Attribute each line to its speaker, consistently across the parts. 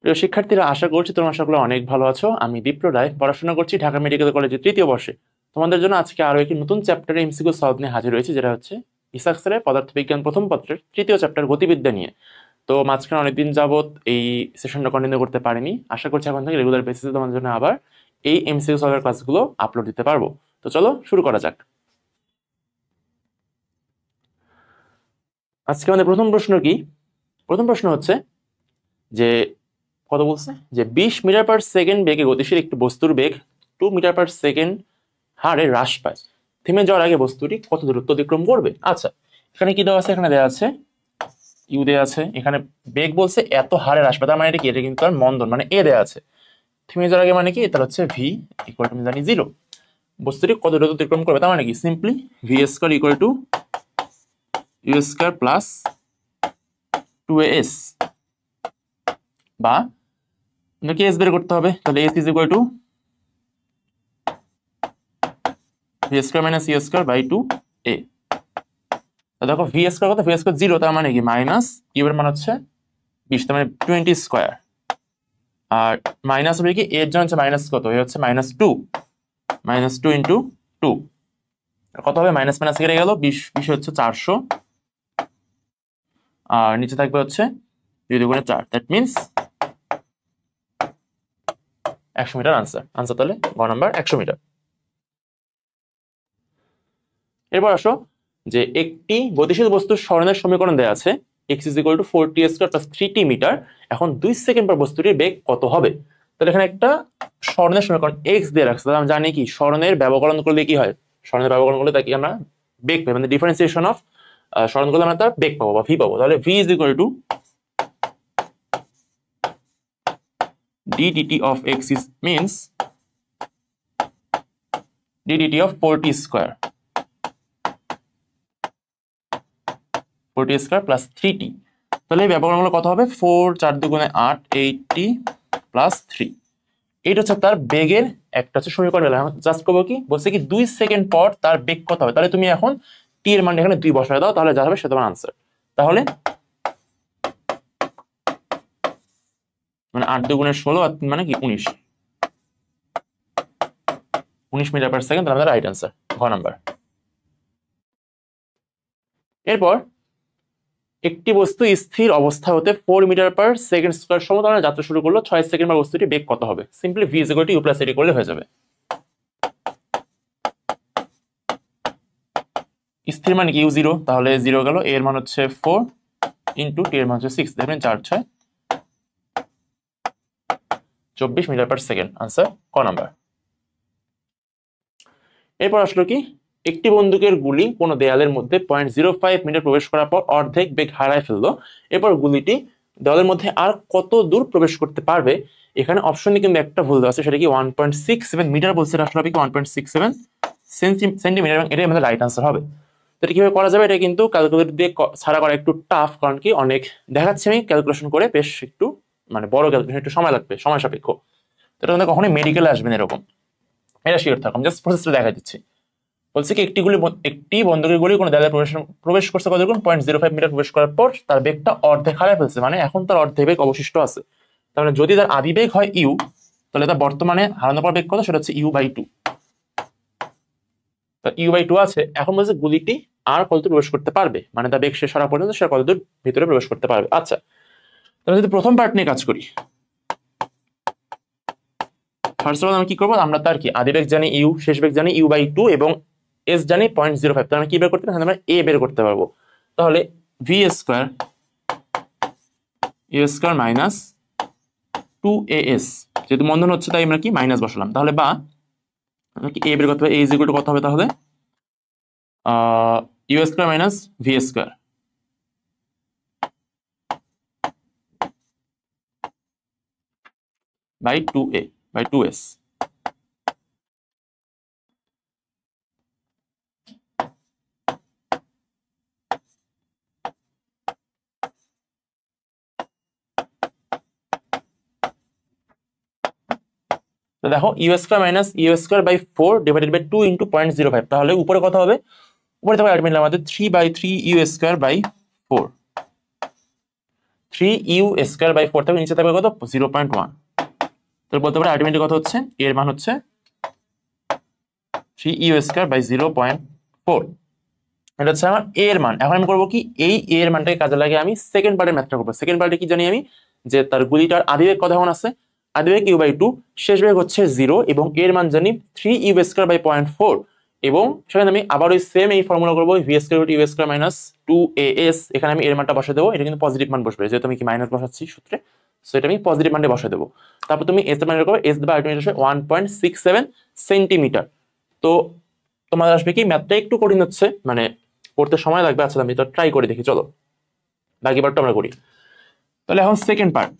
Speaker 1: প্রিয় শিক্ষার্থীরা, আশা করছি তোমরা সকলে অনেক ভালো আছো। আমি দীপ্র রায়, পড়াশোনা করছি ঢাকা মেডিকেল কলেজের তৃতীয় বর্ষে। তোমাদের জন্য আজকে আরো একটি নতুন চ্যাপ্টারে এমসিকিউ সলভ নিয়ে হাজির হয়েছে, যেটা হচ্ছে ইসাক স্যারের পদার্থবিজ্ঞান প্রথম পত্রের তৃতীয় চ্যাপ্টার গতিবিদ্যা নিয়ে। তো মাঝখানে অনেকদিন যাবত এই সেশনটা কন্টিনিউ করতে পারিনি। আশা করছি এখন থেকে রেগুলার বেসিসে তোমাদের জন্য আবার এই এমসিকিউ সলভের ক্লাসগুলো আপলোড দিতে পারবো। তো চলো শুরু করা যাক। আজকে আমাদের প্রথম প্রশ্ন কি? প্রথম প্রশ্ন হচ্ছে যে কত বলছে, যে 20 মিটার পার সেকেন্ড বেগে গতিশীল একটি বস্তুর বেগ 2 মিটার পার সেকেন্ড হারে হ্রাস পায়। থেমে যাওয়ার আগে বস্তুটি কত দূরত্ব অতিক্রম করবে? আচ্ছা, এখানে কি দেওয়া আছে? এখানে দেওয়া আছে ইউ দেওয়া আছে, এখানে বেগ বলছে এত হারে হ্রাস পায়, তার মানে এটা কি? এটা কিন্তু তার মন্দন, মানে এ দেওয়া আছে। থেমে যাওয়ার আগে মানে কি? এটা হচ্ছে ভি ইকুয়াল টু, আমি জানি 0। বস্তুটি কত দূরত্ব অতিক্রম করবে, তার মানে কি? Simply v square equal to you square plus 2as, বা আমাদেরকে এস বের করতে হবে। তাহলে s is equal to v square minus u square by 2a। দেখো ভি স্কয়ার কত? ভি স্কয়ার 0, তার মানে কি মাইনাস ইউ এর মান হচ্ছে 20, তার মানে 20 স্কয়ার। আর মাইনাস হবে কি? এর জন্য হচ্ছে মাইনাস কত? এ হচ্ছে -2, -2 ইন্টু 2 কত হবে? মাইনাস মাইনাস কেটে গেল, 20 20 হচ্ছে 400, আর নিচে থাকবে হচ্ছে 2 দুগুণে 4, দ্যাট মিনস 100 মিটার। আনসার তাহলে গ নাম্বার 100 মিটার। এরপর আসো, যে একটি গতিশীল বস্তুর সরণের সমীকরণ দেওয়া আছে x is equal to 4t square plus 3t metre. এখন 2 সেকেন্ড পর বস্তুটির বেগ কত হবে? তাহলে এখানে একটা সরণের সমীকরণ x দিয়ে রাখছে, তাহলে আমরা জানি কি সরণের ব্যবকলন করলে কি হয়? সরণের ব্যবকলন করলে তাকে আমরা বেগ পাই, মানে ডিফারেন্সিয়েশন অফ সরণ করলে আমরা তার বেগ পাবো বা ভি পাবো। তাহলে v is equal two d dt of x is means d dt of 4t square, 4t square plus 3t। তাহলে এই ব্যবকলনগুলো কত হবে? 4 4 দুগুণে 8, 8t প্লাস 3। এইটা হচ্ছে তার বেগের একটা হচ্ছে সমীকরণ। জাস্ট করবো কি? বলছে কি 2 সেকেন্ড পর তার বেগ কত হবে। তাহলে তুমি এখন টি এর মান এখানে 2 বসায় দাও, তাহলে যা হবে সেটা তোমার আনসার। তাহলে মানে 8 দুগুণে 16 আর 3 মানে কি 19, 19 মিটার পার সেকেন্ড, তাহলে রাইট আনসার ঘ নাম্বার। এরপর একটি বস্তু স্থির অবস্থা হতে 4 মিটার পার সেকেন্ড স্কয়ার সমতলে যাত্রা শুরু করলো, 6 সেকেন্ড পর বস্তুটি বেগ কত হবে? Simply v is equal to u plus এটি করলে হয়ে যাবে। স্থির মানে কি? ইউ 0, তাহলে 0 গেল, এর মান হচ্ছে 4 ইন্টু টি এর মান হচ্ছে 6, দেখবেন 4 6 24 মিটার পার সেকেন্ড। আনসার ক নাম্বার। এরপর আসলো কি, একটি বন্দুকের গুলি কোনো দেয়ালের মধ্যে 0.05 মিটার প্রবেশ করার পর অর্ধেক বেগ হারায় ফেললো। এরপর গুলিটি দেওয়ালের মধ্যে আর কত দূর প্রবেশ করতে পারবে? এখানে অপশনে কিন্তু একটা ভুল দেওয়া আছে, সেটা কি 1.67 মিটার বলছে, আসলে হবে কি 1.67 সেন্টিমিটার, এবং এটাই আমাদের রাইট আনসার হবে। তো এটা কিভাবে করা যাবে? এটা কিন্তু ক্যালকুলেটর দিয়ে ছাড়া করা একটু টাফ, কারণ কি অনেক দেখাচ্ছে আমি ক্যালকুলেশন করে, বেশ একটু মানে বড় ক্যালকুলেশন, একটু সময় লাগবে, সময় সাপেক্ষ। তো এটা কিন্তু কখনোই মেডিকেলে আসবে না এরকম, এটা শিওর থাকুন। জাস্ট প্রসেসটা দেখা দিচ্ছি। বলছে কি একটি বন্দুকের গুলি কোনো দেয়ালে প্রবেশ করছে কত? 0.05 মিটার প্রবেশ করার পর তার বেগটা অর্ধেক হারায় ফেলছে, মানে এখন তার অর্ধেক বেগ অবশিষ্ট আছে। তাহলে যদি তার আদি বেগ হয় ইউ, তাহলে তার বর্তমানে হারানোর পর বেগ কত? সেটা হচ্ছে ইউ/2। ইউ/2 আছে। এখন বলছে গুলিটি আর কতদূর প্রবেশ করতে পারবে, মানে তার বেগ শেষ হওয়া পর্যন্ত সে কতদূর ভিতরে প্রবেশ করতে পারবে। আচ্ছা, তাহলে যদি প্রথম পার্ট নিয়ে কাজ করি, ফার্স্ট অফ অল আমরা কি করবো? আমরা তার কি আদি বেগ জানি ইউ, শেষ বেগ জানি ইউ/2, এবং এস জানি 0.05। তাহলে আমরা কি বের করতে পারবো? আমরা এ বের করতে পারবো। তাহলে v square u square minus 2as, যেহেতু মন্দন হচ্ছে তাই আমরা কি মাইনাস বসালাম। তাহলে বা আমরা কি এ বের করতে পারবো? এ ইজ ইকুয়াল টু কত হবে তাহলে? You square minus v square by 2a by 2s। তো দেখো u square minus u square by 4 divided by 2 into 0.05, তাহলে উপরে কত হবে? উপরে থাকবে আলটিমেটলি আমাদের 3/3 ইউ স্কয়ার বাই 4। 3u² / 4 থাকবে, নিচে থাকবে কত 0.1। তাহলে বলতে পারি আলটিমেটলি কত হচ্ছে, এর মান হচ্ছে 3u² / 0.4। এটা হচ্ছে আমার এর মান। এখন আমি করবো কি, এই এর মানটাকে কাজে লাগে আমি সেকেন্ড পার্টের ম্যাথটা করবো। সেকেন্ড পার্টে কি জানি আমি, যে তার গুলিটার আদিবেগ কত এখন আছে, আদিবেগ u/2, শেষ বেগ হচ্ছে 0 এবং এর মান জানি 3u² / 0.4। এবং সেখানে আমি আবার ওই সেম এই ফর্মুলা করবো, v² - 2as। এখানে আমি এর মানটা বসে দেবো, এটা কিন্তু পজিটিভ মান বসবে যেহেতু আমি কি মাইনাস বসাচ্ছি সূত্রে, সো এটা আমি পজিটিভ মানটা বসে দেবো। তারপর তুমি এস এর মান করবে, এস দেবে আলটিমেটলি আসবে 1.67 সেন্টিমিটার। তো তোমাদের আসবে কি, ম্যাথটা একটু কঠিন হচ্ছে, মানে করতে সময় লাগবে। আচ্ছা আমি তো ট্রাই করে দেখি, চলো বাকি পার্টটা আমরা করি। তাহলে এখন সেকেন্ড পার্ট,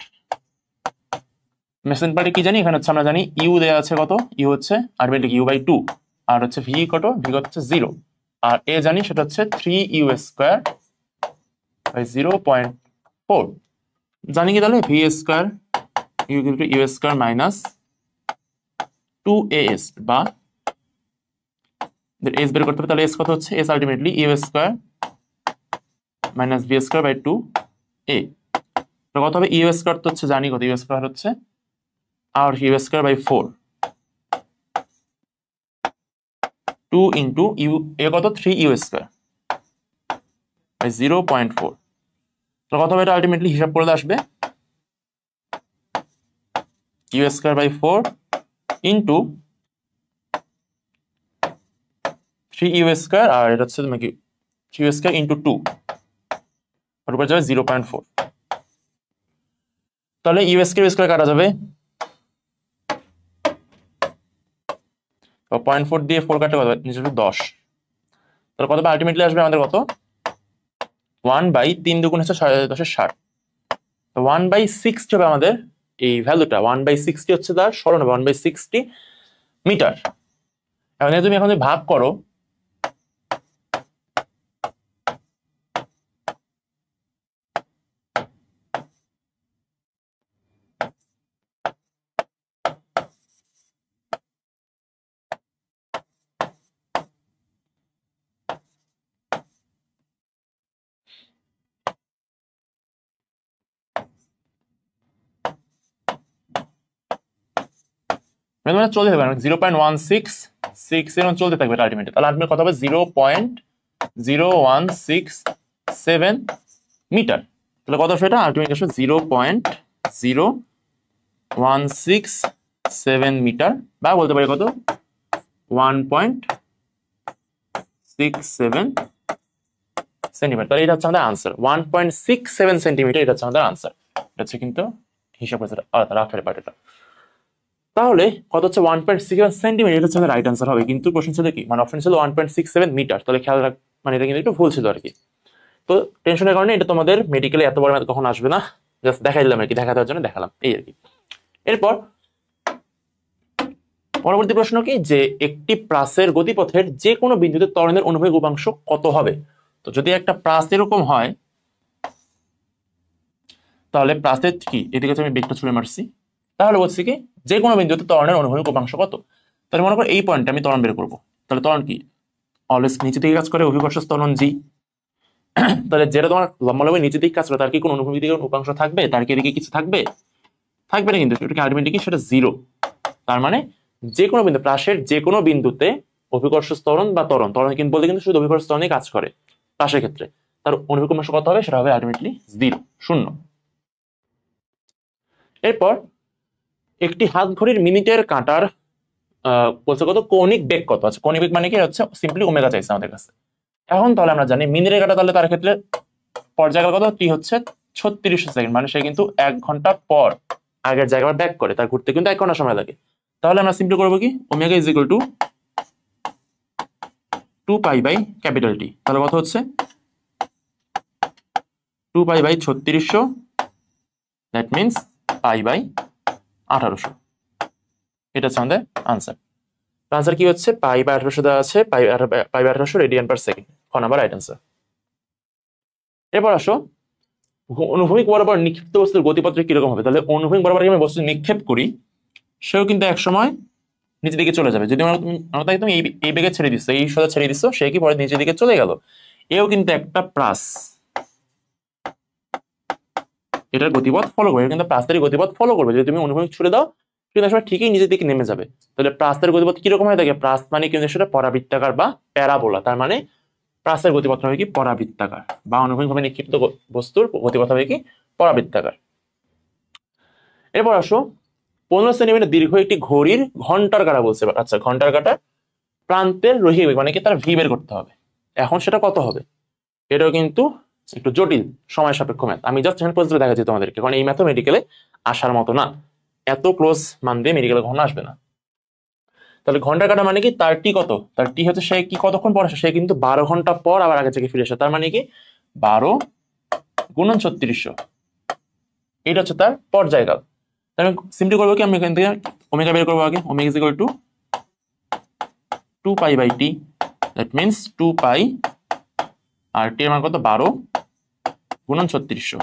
Speaker 1: সেকেন্ড পার্টে কি জানি, এখানে হচ্ছে আমরা জানি ইউ দেওয়া আছে কত, ইউ হচ্ছে আলটিমেটলি u/2, আর হচ্ছে ভি কত, ভি হচ্ছে 0, আর এ জানি সেটা হচ্ছে 3u² / 0.4। জানি কি তাহলে v² u² - 2as, বা এস বের করতে হবে। তাহলে এস কত হচ্ছে, S ultimately u² - v² / 2a। তো কত হবে, u² তো হচ্ছে জানি কত, u² হচ্ছে আর u² / 4, 2 ইন্টু ইউ এ কত 3u² / 0.4। তো কত হবে, এটা আলটিমেটলি হিসাব করলে আসবে u² / 4 ইন্টু 3u², আর এটা হচ্ছে তোমাকে 3u² ইন্টু 2, আর উপরে যাবে 0.4। তাহলে u² কাটা যাবে, 0.4 দিয়ে 4 কাটলে কত, নিচে 10। তাহলে কত আলটিমেটলি আসবে আমাদের কত, 1/3 দুগুণ হচ্ছে 10×60। তো 1/60 হবে আমাদের এই ভ্যালুটা, 1/60 হচ্ছে তার সরণ হবে 1/60 মিটার। এখন তুমি এখন ভাগ করো, চলতে থাকবে 0.166 চলতে থাকবে আলটিমেটলি। তাহলে আলটিমেট কত হবে 0.0167 মিটার। তাহলে কত আসবে, এটা আলটিমেট আসবে 0.0167 মিটার, বা বলতে পারি কত 1.67 সেন্টিমিটার। তাহলে এটা হচ্ছে আমাদের আনসার, 1.67 সেন্টিমিটার, এটা হচ্ছে আমাদের আনসার। এটা হচ্ছে কিন্তু হিসাব করেছে রাফের পার্টিটা। তাহলে কত হচ্ছে 1.67 সেন্টিমিটার, এটা হচ্ছে রাইট আনসার হবে। কিন্তু প্রশ্ন ছিল কি, মানে অপশন ছিল 1.67 মিটার। তাহলে খেয়াল রাখ, মানে এটা কিন্তু একটু ভুল ছিল আর কি। তো টেনশনের কারণে এটা তোমাদের মেডিকেলে এত বড় ম্যাথ কখন আসবে না, জাস্ট দেখাই দিলাম আর কি, দেখা দেওয়ার জন্য দেখালাম এই আর কি। এরপর পরবর্তী প্রশ্ন কি, যে একটি প্রাসের গতিপথের যে কোনো বিন্দুতে ত্বরণের অনুভূমিক উপাংশ কত হবে। তো যদি একটা প্রাস এরকম হয়, তাহলে প্রাসের কি এদিকে আমি বেগটা ছুড়ে মারছি, তাহলে বলছি কি যে কোনো বিন্দুতে ত্বরণের অনুভূমিক উপাংশ কত। তাহলে মনে করো এই পয়েন্টে আমি ত্বরণ বের করবো। তাহলে ত্বরণ কি অলওয়েজ নিচে দিকে কাজ করে, অভিকর্ষ ত্বরণ জি। তাহলে যেটা তোমার লম্বালম্বি নিচে দিকে কাজ করে, তার কি কোনো অনুভূমিক দিকে উপাংশ থাকবে, তার কি এদিকে কিছু থাকবে, থাকবে না। কিন্তু এটা আলটিমেটলি কি, সেটা 0। তার মানে যে কোনো বিন্দু, প্রাসের যে কোনো বিন্দুতে অভিকর্ষ ত্বরণ বা ত্বরণ কিন্তু বলতে কিন্তু শুধু অভিকর্ষ ত্বরণই কাজ করে প্রাসের ক্ষেত্রে, তার অনুভূমিক উপাংশ কত হবে, সেটা হবে আলটিমেটলি 0। এরপর একটি হাত ঘড়ির মিনিটের কাঁটার বলছে কত কৌণিক বেগ কত আছে। কৌণিক বেগ মানে কি হচ্ছে, সিম্পলি ওমেগা চাইছে আমাদের কাছে। এখন তাহলে আমরা জানি মিনিটের কাঁটা, তাহলে তার ক্ষেত্রে পর্যায়কাল কত, টি হচ্ছে 3600 সেকেন্ড, মানে সে কিন্তু 1 ঘন্টা পর আগের জায়গায় ব্যাক করে, তার ঘুরতে কিন্তু 1 ঘন্টা সময় লাগে। তাহলে আমরা সিম্পলি করবো কি, omega is equal two 2π/T। তাহলে কত হচ্ছে 2π/3600, দ্যাট মিনস π/1800। এটা হচ্ছে আমাদের আনসার। আনসার কি হচ্ছে, π/1800 দেওয়া আছে, π/1800 রেডিয়ান পার সেকেন্ড, খ নাম্বার রাইট আনসার। এরপর আসো, অনুভূমিক বরাবর নিক্ষিপ্ত বস্তুর গতিপথে কিরকম হবে। তাহলে অনুভূমিক বরাবর আমি বস্তু নিক্ষেপ করি, সেও কিন্তু এক সময় নিচের দিকে চলে যাবে। যদি আমরা তাকে তুমি এই বেগে ছেড়ে দিচ্ছ, এই সোজা ছেড়ে দিচ্ছ, সে কি পরে নিচের দিকে চলে গেল। এও কিন্তু একটা প্রাস, এটার গতিপথ ফলো করবে, কিন্তু প্রাস্তারিক গতিপথ ফলো করবে। যদি তুমি অনুভূমিক ছুড়ে দাও কিন্তু আসলে ঠিকই নিজের দিকে নেমে যাবে। তাহলে প্রাস্তারিক গতিপথ কিরকম হয়ে থাকে? প্রাস্ত মানে কিন্তু সেটা পরাবৃত্তাকার বা প্যারাবোলা, তার মানে প্রাস্তারিক গতিপথ হবে কি পরাবৃত্তাকার, বা অনুভূমিকভাবে নিক্ষিপ্ত বস্তুর গতিপথ হবে কি পরাবৃত্তাকার। এরপর আসো 15 সেন্টিমিটার দীর্ঘ একটি ঘড়ির ঘন্টার কাঁটা বলছে। আচ্ছা, ঘন্টার কাঁটা প্রান্তের রোহী বেগ মানে কি তার ভি বের করতে হবে। এখন সেটা কত হবে? এটাও কিন্তু একটু জটিল সময় সাপেক্ষ ম্যাথ। আমি জাস্ট এখানে প্রশ্ন দেখাচ্ছি তোমাদেরকে, কারণ এই ম্যাথও মেডিকেলে আসার মতো না, এত ক্লোজ মান দিয়ে মেডিকেলে কখনো আসবে না। তাহলে ঘন্টার কাঁটা মানে কি তার টি কত? তার টি হচ্ছে সে কি কতক্ষণ পর আসে? সে কিন্তু 12 ঘন্টা পর আবার আগে থেকে ফিরে আসে। তার মানে কি 12 গুণন 3600, এটা হচ্ছে তার পর্যায়কাল। আমি সিম্পলি করবো কি, আমি এখান থেকে ওমেগা বের করবো আগে। Omega is equal to 2 pi by t, that means 2 pi, আর টি এর মান কত? 12 গুণন 3600।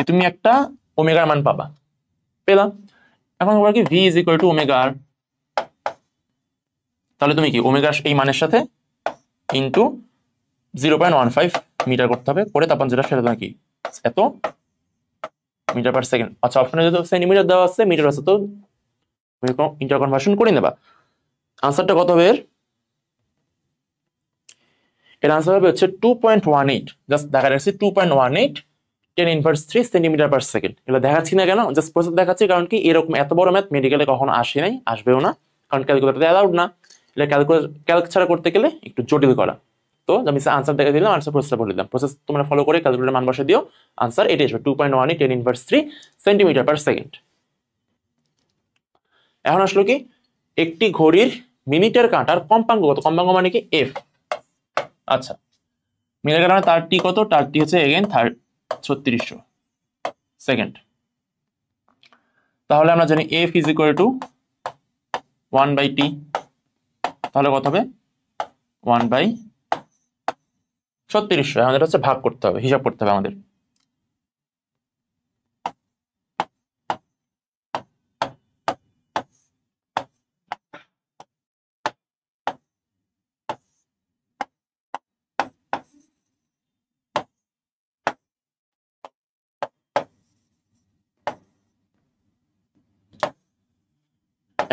Speaker 1: তুমি একটা ওমেগার মান পাবা, পেলাম। এখন বলবো কি V is equal to omega R. তাহলে তুমি কি ওমেগা এই মানের সাথে ইন্টু 0.15 মিটার করতে হবে, করে তারপর যেটা সেটা তোমার কি এত মিটার পার সেকেন্ড। আচ্ছা, অপশনে যদি সেন্টিমিটার দেওয়া আছে, মিটার আছে, তো ইন্টার কনভার্সন করে নেবা। আনসারটা কত হবে? এর আনসার হবে হচ্ছে 2.18। জাস্ট দেখা যাচ্ছে 2.18 10 ইনভার্স 3 সেন্টিমিটার পার সেকেন্ড। এগুলো দেখাচ্ছি না কেন? জাস্ট প্রসেস দেখাচ্ছি, কারণ কি এরকম এত বড় ম্যাথ মেডিকেলে কখনো আসে নাই, আসবেও না, কারণ ক্যালকুলেটরে অ্যালাউড না। এটা ক্যালক ছাড়া করতে গেলে একটু জটিল করা। তো আমি আনসার দেখে দিলাম, আনসার প্রসেসটা বলে দিলাম। প্রসেস তোমরা ফলো করে ক্যালকুলেটর মান বসে দিও, আনসার এটাই আসবে 2.18 10 ইনভার্স 3 সেন্টিমিটার পার সেকেন্ড। এখন আসলো কি একটি ঘড়ির মিনিটের কাঁটার কম্পাঙ্ক কত? কম্পাঙ্ক মানে কি এফ। আচ্ছা, মিনিটের কাঁটা তার টি কত? তার টি হচ্ছে এগেন 3600 সেকেন্ড। তাহলে আমরা জানি F is equal to 1 by T. তাহলে কত হবে? 1 বাই 3600। আমাদের হচ্ছে ভাগ করতে হবে, হিসাব করতে হবে আমাদের।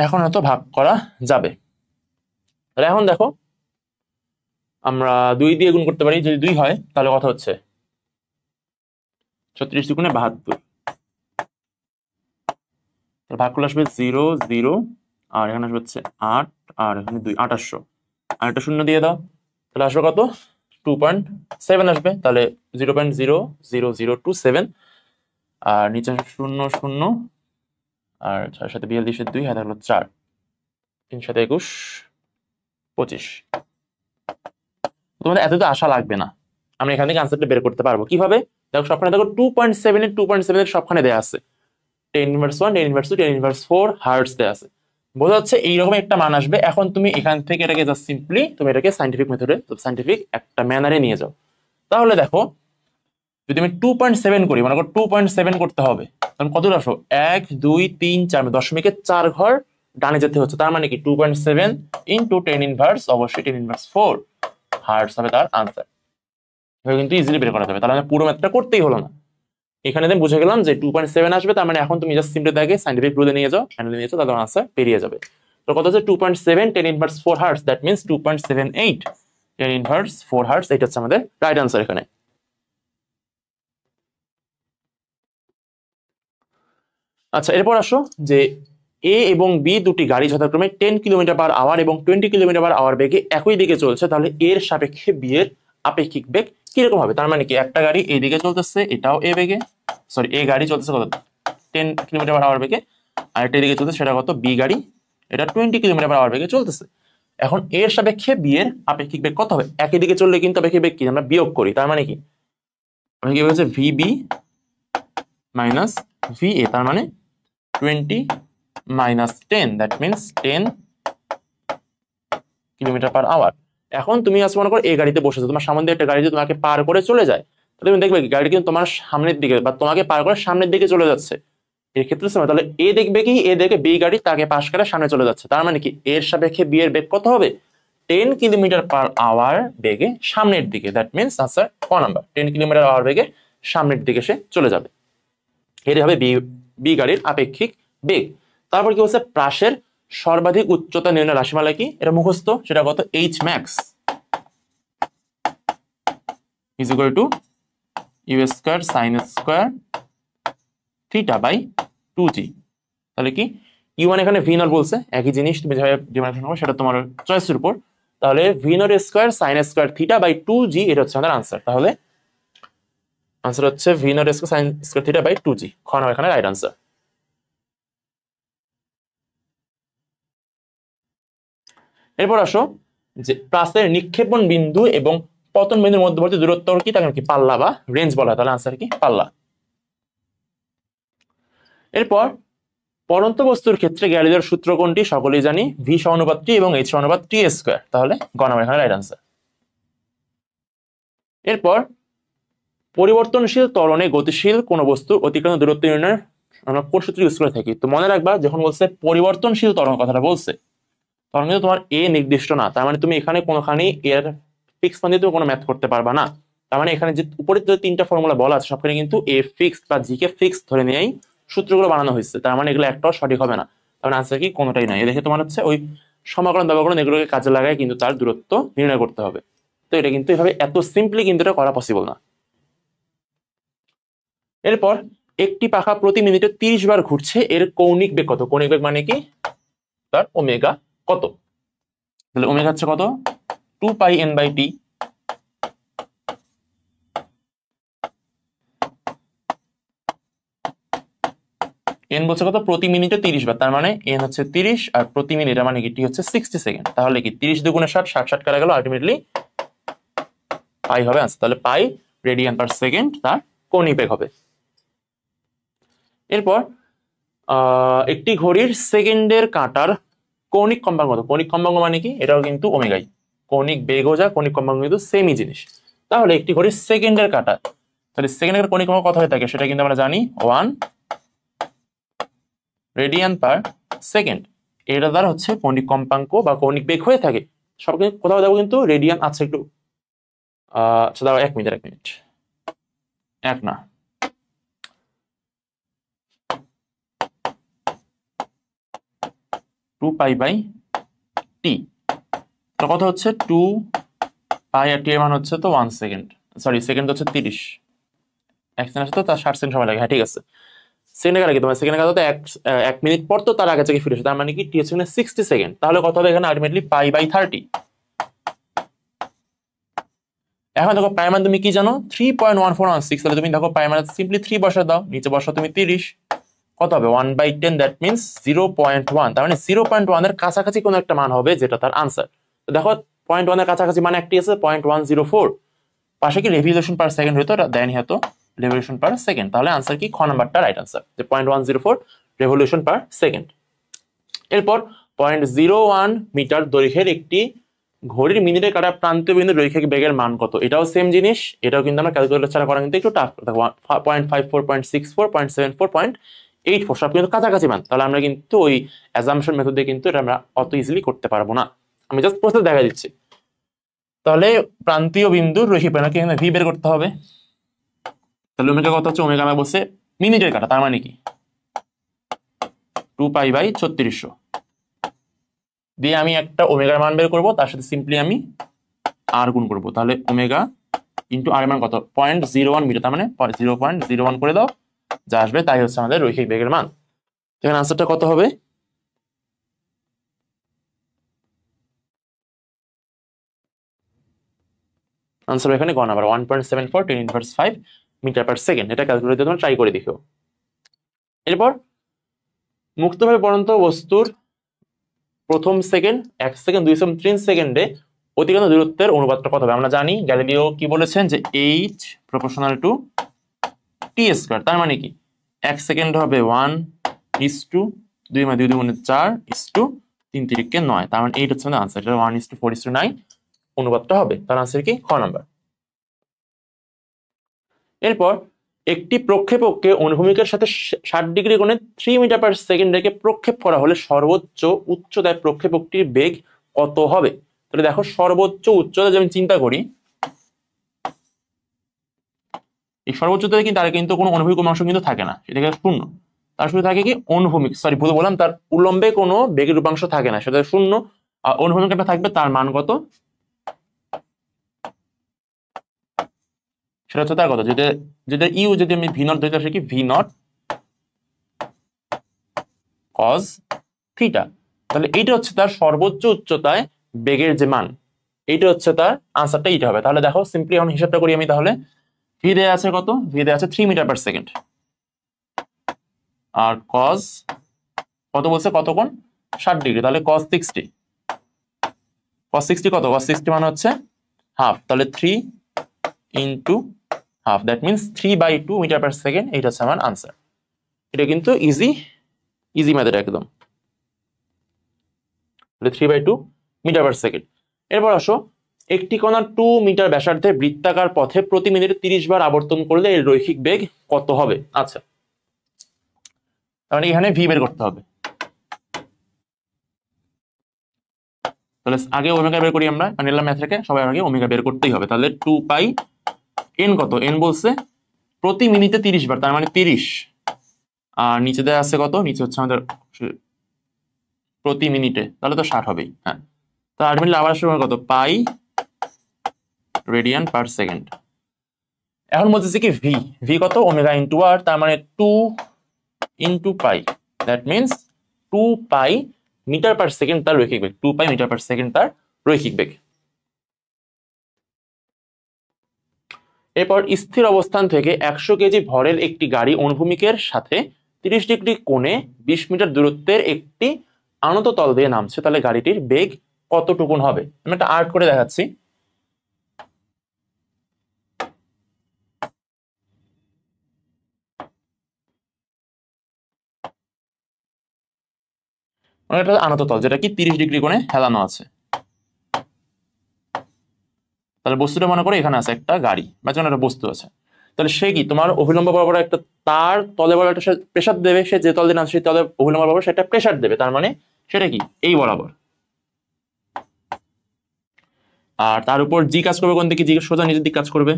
Speaker 1: এখন হয়তো ভাগ করা যাবে। তাহলে এখন দেখো, আমরা 2 দিয়ে গুণ করতে পারি। যদি 2 হয় তাহলে কথা হচ্ছে 36 দুগুণে 72। ভাগ করলে আসবে 0 0, আর এখানে আসবে হচ্ছে 8, আর এখানে 2 2800, আর একটা শূন্য দিয়ে দাও। তাহলে আসবে কত? 2.7 আসবে। তাহলে 0.00027, আর নিচে 0 0, আর 6 সাথে 42 2, হাতে হলো 4, 3 সাথে 21 25। তোমাদের এত তো আশা লাগবে না, আমরা এখান থেকে আনসারটা বের করতে পারবো। কিভাবে? দেখো সবখানে দেখো 2.7 এর 2.7 এর সবখানে দেয়া আছে 10 ইনভার্স 1 10 ইনভার্স 2 10 ইনভার্স 4 হার্টজ দেয়া আছে। বোঝা যাচ্ছে এইরকম একটা মান আসবে। এখন তুমি এখান থেকে এটাকে জাস্ট সিম্পলি তুমি এটাকে সাইন্টিফিক মেথডে, সাইন্টিফিক একটা ম্যানারে নিয়ে যাও। তাহলে দেখো যদি আমি 2.7 করি, মনে করো 2.7 করতে হবে, তখন কত আসো? 1 2 3 4, দশমিকের 4 ঘর ডানে যেতে হচ্ছে। তার মানে কি 2.7 ইন্টু 10 ইনভার্স, অবশ্যই 10 ইনভার্স 4 হার্টজ হবে তার আনসার। কিন্তু ইজিলি বের করা যাবে। তাহলে আমি পুরো ম্যাথটা করতেই হলো না। এখানে আমি বুঝে গেলাম যে 2.7 আসবে। তার মানে এখন তুমি জাস্ট সিম্পলি দেখে সাইন্টিফিক রুলে নিয়ে যাও, হ্যান্ডেলে নিয়ে যাও, তাহলে আনসার পেরিয়ে যাবে। তো কত হচ্ছে? 2.7 10 inverse 4 hertz, that means 2.78 10 inverse 4 hertz. এটা হচ্ছে আমাদের রাইট আনসার এখানে। আচ্ছা, এরপর আসো যে এ এবং বি দুটি গাড়ি যথাক্রমে 10 কিলোমিটার পার আওয়ার এবং 20 কিলোমিটার পার আওয়ার বেগে একই দিকে চলছে। তাহলে এর সাপেক্ষে বি এর আপেক্ষিক বেগ কিরকম হবে? তার মানে কি একটা গাড়ি এই দিকে চলতেছে, এটাও এ বেগে, সরি এ গাড়ি চলতেছে কত? 10 কিলোমিটার পার আওয়ার বেগে, আর একটা দিকে চলতেছে সেটা কত? বি গাড়ি, এটা 20 কিলোমিটার পার আওয়ার বেগে চলতেছে। এখন এর সাপেক্ষে বি এর আপেক্ষিক বেগ কত হবে? একই দিকে চললে কিন্তু আপেক্ষিক বেগ কি আমরা বিয়োগ করি। তার মানে কি আমি কি বলছি? ভিবি মাইনাস ভি এ, তার মানে 20 minus 10, that means 10 kilometre per hour. এখন তুমি আজ মনে করো এই গাড়িতে বসেছো, তোমার সামনে দিয়ে একটা গাড়ি তোমাকে পার করে চলে যায়, তাহলে তুমি দেখবে গাড়ি কিন্তু তোমার সামনের দিকে বা তোমাকে পার করে সামনের দিকে চলে যাচ্ছে। এর ক্ষেত্রে তাহলে এ দেখবে কি? এ দেখে বি গাড়ি তাকে পাশ করে সামনে চলে যাচ্ছে। তার মানে কি এর সাপেক্ষে বি এর বেগ কত হবে? 10 কিলোমিটার পার আওয়ার বেগে সামনের দিকে, দ্যাট মিনস আনসার ক নাম্বার, 10 কিলোমিটার আওয়ার বেগে সামনের দিকে সে চলে যাবে। এটাই হবে বি গাড়ির আপেক্ষিক বেগ। তারপর কি বলছে, প্রাসের সর্বাধিক উচ্চতা নির্ণয় রাশিমালা কি, এটা মুখস্থ, সেটা কত, h max is equal to you square sine square theta by 2g। তাহলে কি ইউ মানে এখানে ভি নট বলছে, একই জিনিস, তুমি যেভাবে ডিমার্কেশন করবে সেটা তোমার চয়েসের উপর। তাহলে v not square sine square theta by 2g, এটা হচ্ছে আমাদের আনসার। তাহলে আনসার হচ্ছে v not square sine square theta by 2g, খ নাম্বার এখানে রাইট আনসার। এরপর আসো যে প্রাসের নিক্ষেপণ বিন্দু এবং পতন বিন্দুর মধ্যবর্তী দূরত্ব কি, তাকে কি পাল্লা বা রেঞ্জ বলা হয়। তাহলে আনসার কি পাল্লা। এরপর পরন্ত বস্তুর ক্ষেত্রে গ্যালিলিওর সূত্র কোনটি, সকলেই জানি, ভি সমানুপাত টি এবং এইচ সমানুপাত টি স্কয়ার। তাহলে গ নাম্বার এখানে রাইট আনসার। এরপর পরিবর্তনশীল ত্বরণে গতিশীল কোন বস্তুর অতিক্রান্ত দূরত্ব নির্ণয় আমরা কোন সূত্র ইউজ করে থাকি। তো মনে রাখবা, যখন বলছে পরিবর্তনশীল ত্বরণ কথাটা বলছে, তখন কিন্তু তোমার এ নির্দিষ্ট না, তার মানে তুমি এখানে কোনোখানেই এর ফিক্স মান দিয়ে তুমি কোনো ম্যাথ করতে পারবা না। তার মানে এখানে যে উপরে যে তিনটা ফর্মুলা বলা আছে সবখানে কিন্তু এ ফিক্স বা জি কে ফিক্স ধরে নিয়েই সূত্রগুলো বানানো হয়েছে, তার মানে এগুলো একটাও সঠিক হবে না। তার মানে আনসার কি কোনোটাই নাই। দেখে তোমার হচ্ছে ওই সমাকলন ব্যবকলন এগুলোকে কাজে লাগায় কিন্তু তার দূরত্ব নির্ণয় করতে হবে। তো এটা কিন্তু এভাবে এত সিম্পলি কিন্তু এটা করা পসিবল না। এরপর একটি পাখা প্রতি মিনিটে 30 বার ঘুরছে, এর কৌণিক বেগ কত। কৌণিক বেগ মানে কি, তার ওমেগা কত। তাহলে ওমেগা হচ্ছে কত, 2πn/t। এন বলছে কত, প্রতি মিনিটে 30 বার, তার মানে এন হচ্ছে 30 আর প্রতি মিনিট মানে কি টি হচ্ছে 60 সেকেন্ড। তাহলে কি 30 দুগুণে 60, 60 কাটা গেল, আলটিমেটলি পাই হবে আনসার। তাহলে পাই রেডিয়ান পার সেকেন্ড তার কৌণিক বেগ হবে। এরপর একটি ঘড়ির সেকেন্ডের কাঁটার কৌণিক কম্পাঙ্ক কত। কৌণিক কম্পাঙ্ক মানে কি, এটাও কিন্তু ওমেগাই। কৌণিক বেগও যা, কৌণিক কম্পাঙ্ক কিন্তু সেমই জিনিস। তাহলে একটি ঘড়ির সেকেন্ডের কাঁটা, তাহলে সেকেন্ডের কৌণিক কম্পাঙ্ক কত হয়ে থাকে সেটা কিন্তু আমরা জানি, 1 রেডিয়ান পার সেকেন্ড। এটা দ্বারা হচ্ছে কৌণিক কম্পাঙ্ক বা কৌণিক বেগ হয়ে থাকে। সব কোথাও যাবো কিন্তু রেডিয়ান আছে একটু, আচ্ছা দাঁড়াও 1 মিনিট, 1 মিনিট, এক না, টু পাই বাই টি, কত হচ্ছে 2 পাই আর টি এর মান হচ্ছে তো 1 সেকেন্ড, সরি সেকেন্ড হচ্ছে 30, 1 সেকেন্ড আছে তো তার 60 সেকেন্ড সময় লাগে। হ্যাঁ ঠিক আছে, সেকেন্ডে কাটা কি তোমার সেকেন্ডে কাটা তো 1 মিনিট পর তো তার আগে থেকে ফিরে আসে, তার মানে কি টি হচ্ছে 60 সেকেন্ড। তাহলে কত হবে এখানে, আলটিমেটলি পাই বাই 30। এখন দেখো পাই মান তুমি কি জানো, 3.1416। তাহলে তুমি দেখো পাই মান সিম্পলি 3 বসা দাও, নিচে বসা তুমি 30, কত হবে 1/10, দ্যাট মিনস 0.1। তার মানে 0.1 এর কাছাকাছি কোনো একটা মান হবে যেটা তার আনসার। তো দেখো 0.1 এর কাছাকাছি মানে একটি আছে 0.104, পাশে কি রেভলিউশন পার সেকেন্ড হতো, দেয়নি হতো রেভলিউশন পার সেকেন্ড। তাহলে আনসার কি খ নাম্বারটা রাইট আনসার, যে 0.104 রেভলিউশন পার সেকেন্ড। এরপর 0.01 মিটার দৈর্ঘ্যের একটি ঘড়ির মিনিটে কাটা প্রান্তীয় বিন্দু রৈখিক বেগের মান কত। এটাও সেম জিনিস, এটাও কিন্তু আমরা ক্যালকুলেটর ছাড়া করা কিন্তু একটু টাফ। দেখো 0.54, 0.64, 0.74, 0.84 সব কিন্তু কাছাকাছি মান। তাহলে আমরা কিন্তু ওই অ্যাজাম্পশন মেথড দিয়ে কিন্তু এটা আমরা অত ইজিলি করতে পারবো না। আমি জাস্ট প্রসেস দেখা দিচ্ছি। তাহলে প্রান্তীয় বিন্দুর রৈখিক বেগ এখানে ভি বের করতে হবে। তাহলে ওমেগা কত হচ্ছে, ওমেগা আমরা বলছে মিনিটের কাটা, তার মানে কি 2 পাই বাই 3600 দিয়ে আমি একটা ওমেগার মান বের করবো, তার সাথে সিম্পলি আমি আর গুণ করবো। তাহলে ওমেগা ইন্টু আর এর মান কত, 0.01 মিটার, তার মানে 0.01 করে দাও, যা আসবে তাই হচ্ছে আমাদের রৈখিক বেগের মান। এখানে আনসারটা কত হবে, আনসার এখানে গ নাম্বার 1.74 10⁻⁵ মিটার পার সেকেন্ড। এটা ক্যালকুলেটর দিয়ে তোমরা ট্রাই করে দেখো। এরপর মুক্তভাবে পড়ন্ত বস্তুর প্রথম সেকেন্ড, 1 সেকেন্ড, 2 সেকেন্ড, 3 সেকেন্ডে অতিক্রান্ত দূরত্বের অনুপাতটা কত হবে। আমরা জানি গ্যালিলিও কি বলেছেন যে H proportional to T square. তার মানে কি 1 সেকেন্ড হবে 1:2, 2 মানে 2 2 4 3 3 9, তার মানে 8 হচ্ছে আমাদের আনসার। এটা 1:4:9 অনুপাতটা হবে, তার আনসার কি খ নাম্বার। এরপর একটি প্রক্ষেপককে অনুভূমিকের সাথে 60 ডিগ্রি কোণে 3 মিটার পার সেকেন্ড রেখে প্রক্ষেপ করা হলে সর্বোচ্চ উচ্চতায় প্রক্ষেপকটির বেগ কত হবে। তাহলে দেখো সর্বোচ্চ উচ্চতা যদি আমি চিন্তা করি, এই সর্বোচ্চ উচ্চতায় কিন্তু তার কিন্তু কোনো অনুভূমিক অংশ কিন্তু থাকে না, সেটাকে শূন্য। তার শুধু থাকে কি অনুভূমিক, সরি ভুল বললাম, তার উলম্বে কোনো বেগের উপাংশ থাকে না, সেটা শূন্য। আর অনুভূমিক একটা থাকবে, তার মান কত, সেটা হচ্ছে তার কত, যেটা যেটা ইউ যদি আমি ভি নট ধরতে আসি কি ভি নট কজ থিটা, তাহলে এইটা হচ্ছে তার সর্বোচ্চ উচ্চতায় বেগের যে মান, এইটা হচ্ছে তার আনসারটা, এইটা হবে। তাহলে দেখো সিম্পলি এখন হিসাবটা করি আমি, তাহলে ভি দেয়া আছে কত, ভি দেয়া আছে 3 মিটার পার সেকেন্ড, আর কজ কত বলছে, কত কোণ 60 ডিগ্রি, তাহলে কজ 60, কজ 60 কত, কজ 60 মানে হচ্ছে হাফ, তাহলে 3 into half, that means 3/2 metre per second, এইটা হচ্ছে আমার আনসার। এটা কিন্তু ইজি ইজি ম্যাথড একদম, 3/2 মিটার পার সেকেন্ড। এরপর আসো, একটি কণা 2 মিটার ব্যাসার্ধে বৃত্তাকার পথে প্রতি মিনিটে 30 বার আবর্তন করলে এর রৈখিক বেগ কত হবে? আচ্ছা, তাহলে এখানে ভি বের করতে হবে। তাহলে আগে ওমেগা বের করি আমরা, নিলাম ম্যাথ থেকে, সবাই আগে ওমেগা বের করতেই হবে। তাহলে 2 পাই এন কত, এন বলছে প্রতি মিনিটে 30 বার, তার মানে 30, আর নিচে দেওয়া আছে কত, নিচে হচ্ছে আমাদের প্রতি মিনিটে, তাহলে তো 60 হবেই। হ্যাঁ, তো 8 মিনিট আবার সময় কত, পাই রেডিয়ান পার সেকেন্ড। এখন বলতেছে কি ভি, ভি কত, ওমেগা ইন্টু আর, তার মানে 2 into pi, that means 2 pi metre per second তার রৈখিক বেগ, 2 পাই মিটার পার সেকেন্ড তার রৈখিক বেগ। এরপর স্থির অবস্থান থেকে 100 কেজি ভরের একটি গাড়ি অনুভূমিকের সাথে 30 ডিগ্রি কোণে 20 মিটার দূরত্বের একটি আনত তল দিয়ে নামছে, তাহলে গাড়িটির বেগ কতটুকুন হবে? আমি একটা আর্ট করে দেখাচ্ছি। একটা আনত তল যেটা কি 30 ডিগ্রি কোণে হেলানো আছে, তাহলে বস্তুটা মনে করে এখানে আছে একটা গাড়ি বা যেন একটা বস্তু আছে, তাহলে সে কি তোমার অভিলম্ব বরাবর একটা তার তলে বরাবর একটা প্রেসার দেবে, সে যে তল দিয়ে নামছে সেই তলে অভিলম্ব বরাবর সেটা প্রেসার দেবে, তার মানে সেটা কি এই বরাবর, আর তার উপর জি কাজ করবে কোন দিকে, জি সোজা নিচের দিকে কাজ করবে।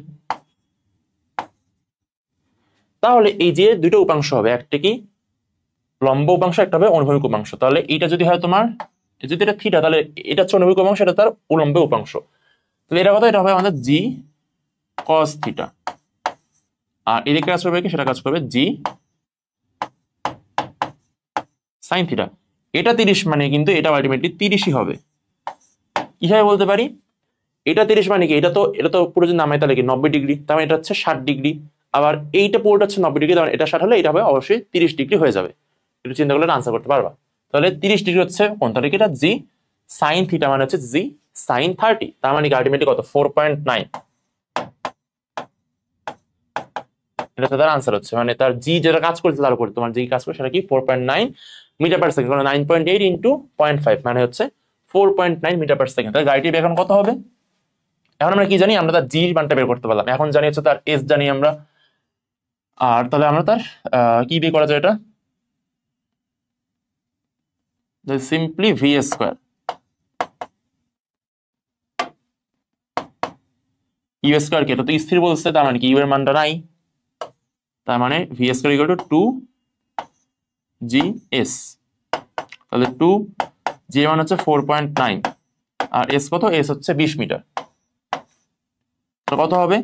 Speaker 1: তাহলে এই যে দুটো উপাংশ হবে, একটা কি লম্ব উপাংশ, একটা হবে অনুভূমিক উপাংশ। তাহলে এটা যদি হয় তোমার, যদি এটা থিটা, তাহলে এটা হচ্ছে অনুভূমিক উপাংশ, এটা তার উলম্ব উপাংশ, তাহলে এটা কত, এটা হবে আমাদের জি কস থিটা, আর এদিকে কাজ করবে কি, সেটা কাজ করবে জি সাইন থিটা। এটা 30 মানে কিন্তু এটা আলটিমেটলি 30ই হবে। কিভাবে বলতে পারি, এটা 30 মানে কি, এটা তো পুরো যদি নামাই তাহলে কি 90 ডিগ্রি, তার মানে এটা হচ্ছে 60 ডিগ্রি, আবার এইটা পুরোটা হচ্ছে 90 ডিগ্রি, তার এটা 60 হলে এটা হবে অবশ্যই 30 ডিগ্রি হয়ে যাবে। একটু চিন্তা করলে আনসার করতে পারবা। তাহলে 30 ডিগ্রি হচ্ছে কোন, তাহলে কি এটা জি সাইন থিটা মানে হচ্ছে জি সাইন 30, তার মানে কি আলটিমেটলি কত 4.9, এটা তার আনসার হচ্ছে, মানে তার জি যেটা কাজ করছে তার উপরে তোমার জি কাজ করে সেটা কি 4.9 মিটার পার সেকেন্ড, 9.8 ইন্টু 0.5 মানে হচ্ছে 4.9 মিটার পার সেকেন্ড। তাহলে গাড়িটির বেগ এখন কত হবে? এখন আমরা কি জানি, আমরা তার জি মানটা বের করতে পারলাম, এখন জানি হচ্ছে তার এস জানি আমরা, আর তাহলে আমরা তার কি বের করা যায়, এটা simply v square, u square কি, এটা তো স্থির বলছে, তার মানে কি ইউ এর মানটা নাই, তার মানে V square equal to 2 G S, তাহলে 2 জি মান হচ্ছে 4.9, আর এস কত, এস হচ্ছে 20 মিটার, কত হবে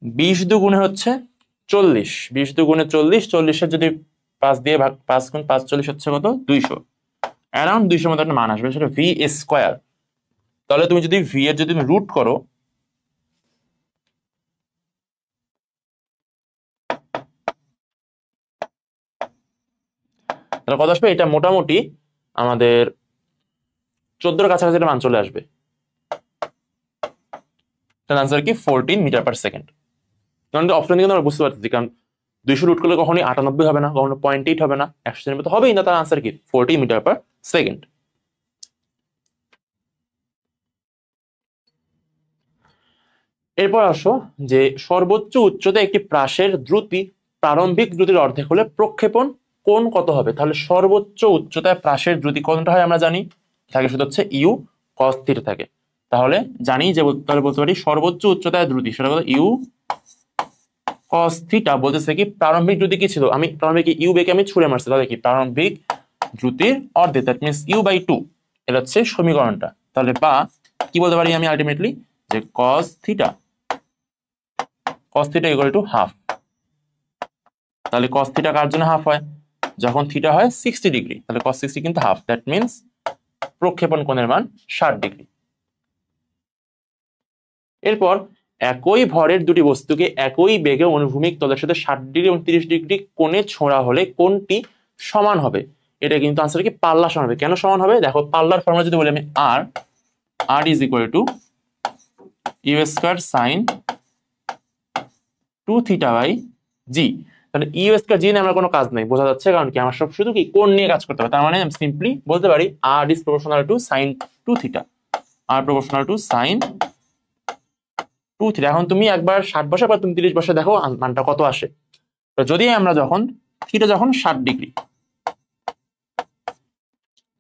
Speaker 1: 20 দুগুণে হচ্ছে 40, 20 দুগুণে 40, 40-এর যদি 5 দিয়ে ভাগ, 5 গুণ 5 40 হচ্ছে কত 200, অ্যারাউন্ড 200 মতো একটা মান আসবে, সেটা ভি স্কোয়ার। তাহলে তুমি যদি ভি এর যদি তুমি রুট করো, তাহলে কত আসবে, এটা মোটামুটি আমাদের 14-এর কাছাকাছি একটা মান চলে আসবে। তার আনসার কি 14 মিটার পার সেকেন্ড। কারণ অপশন থেকে আমরা বুঝতে পারছি, কারণ 200 রুট করলে কখনোই 98 হবে না, কখনো 0.8 হবে না, 100 এর মতো হবেই না, তার আনসার কি 40 মিটার পার সেকেন্ড। এরপর আসো যে সর্বোচ্চ উচ্চতা একটি প্রাসের দ্রুতি প্রারম্ভিক দ্রুতির অর্ধেক হলে প্রক্ষেপণ কোণ কত হবে? তাহলে সর্বোচ্চ উচ্চতায় প্রাসের দ্রুতি কোণটা হয় আমরা জানি, থাকে শুধু হচ্ছে ইউ কস থিটা থাকে, তাহলে জানি যে তাহলে বলতে পারি সর্বোচ্চ উচ্চতায় দ্রুতি সেটা কত, ইউ কস থিটা বলতেছে কি প্রারম্ভিক দ্রুতি কি ছিল, আমি প্রারম্ভিক ইউ বেকে আমি ছুড়ে মারছি, তাহলে কি প্রারম্ভিক দ্রুতির অর্ধেক, দ্যাট মিনস u/2, এটা হচ্ছে সমীকরণটা। তাহলে বা কি বলতে পারি আমি আলটিমেটলি, যে cos theta equal to half. তাহলে কস থিটা কার জন্য হাফ হয়, যখন থিটা হয় 60 ডিগ্রি, তাহলে কস 60 কিন্তু হাফ, দ্যাট মিনস প্রক্ষেপণ কোণের মান 60 ডিগ্রি। এরপর একই ভরের দুটি বস্তুকে একই বেগে অনুভূমিক তলের সাথে 60 ডিগ্রি এবং 30 ডিগ্রি কোণে ছোঁড়া হলে কোণটি সমান হবে। এটা কিন্তু আনসার কি পাল্লা সমান হবে। কেন সমান হবে, দেখো পাল্লার ফর্মুলা যদি বলি আমি r is equal to you square sine 2 theta by G. তাহলে ইউ স্কয়ার জি নিয়ে আমার কোনো কাজ নেই, বোঝা যাচ্ছে, কারণ কি আমার সব শুধু কি কোণ নিয়ে কাজ করতে হবে। তার মানে আমি সিম্পলি বলতে পারি r is proportional to sine 2 theta, r proportional to sine 2 theta. এখন তুমি একবার 60 বসে বা তুমি 30 বসে দেখো মানটা কত আসে। তো যদি আমরা যখন থিটা যখন 60 ডিগ্রি,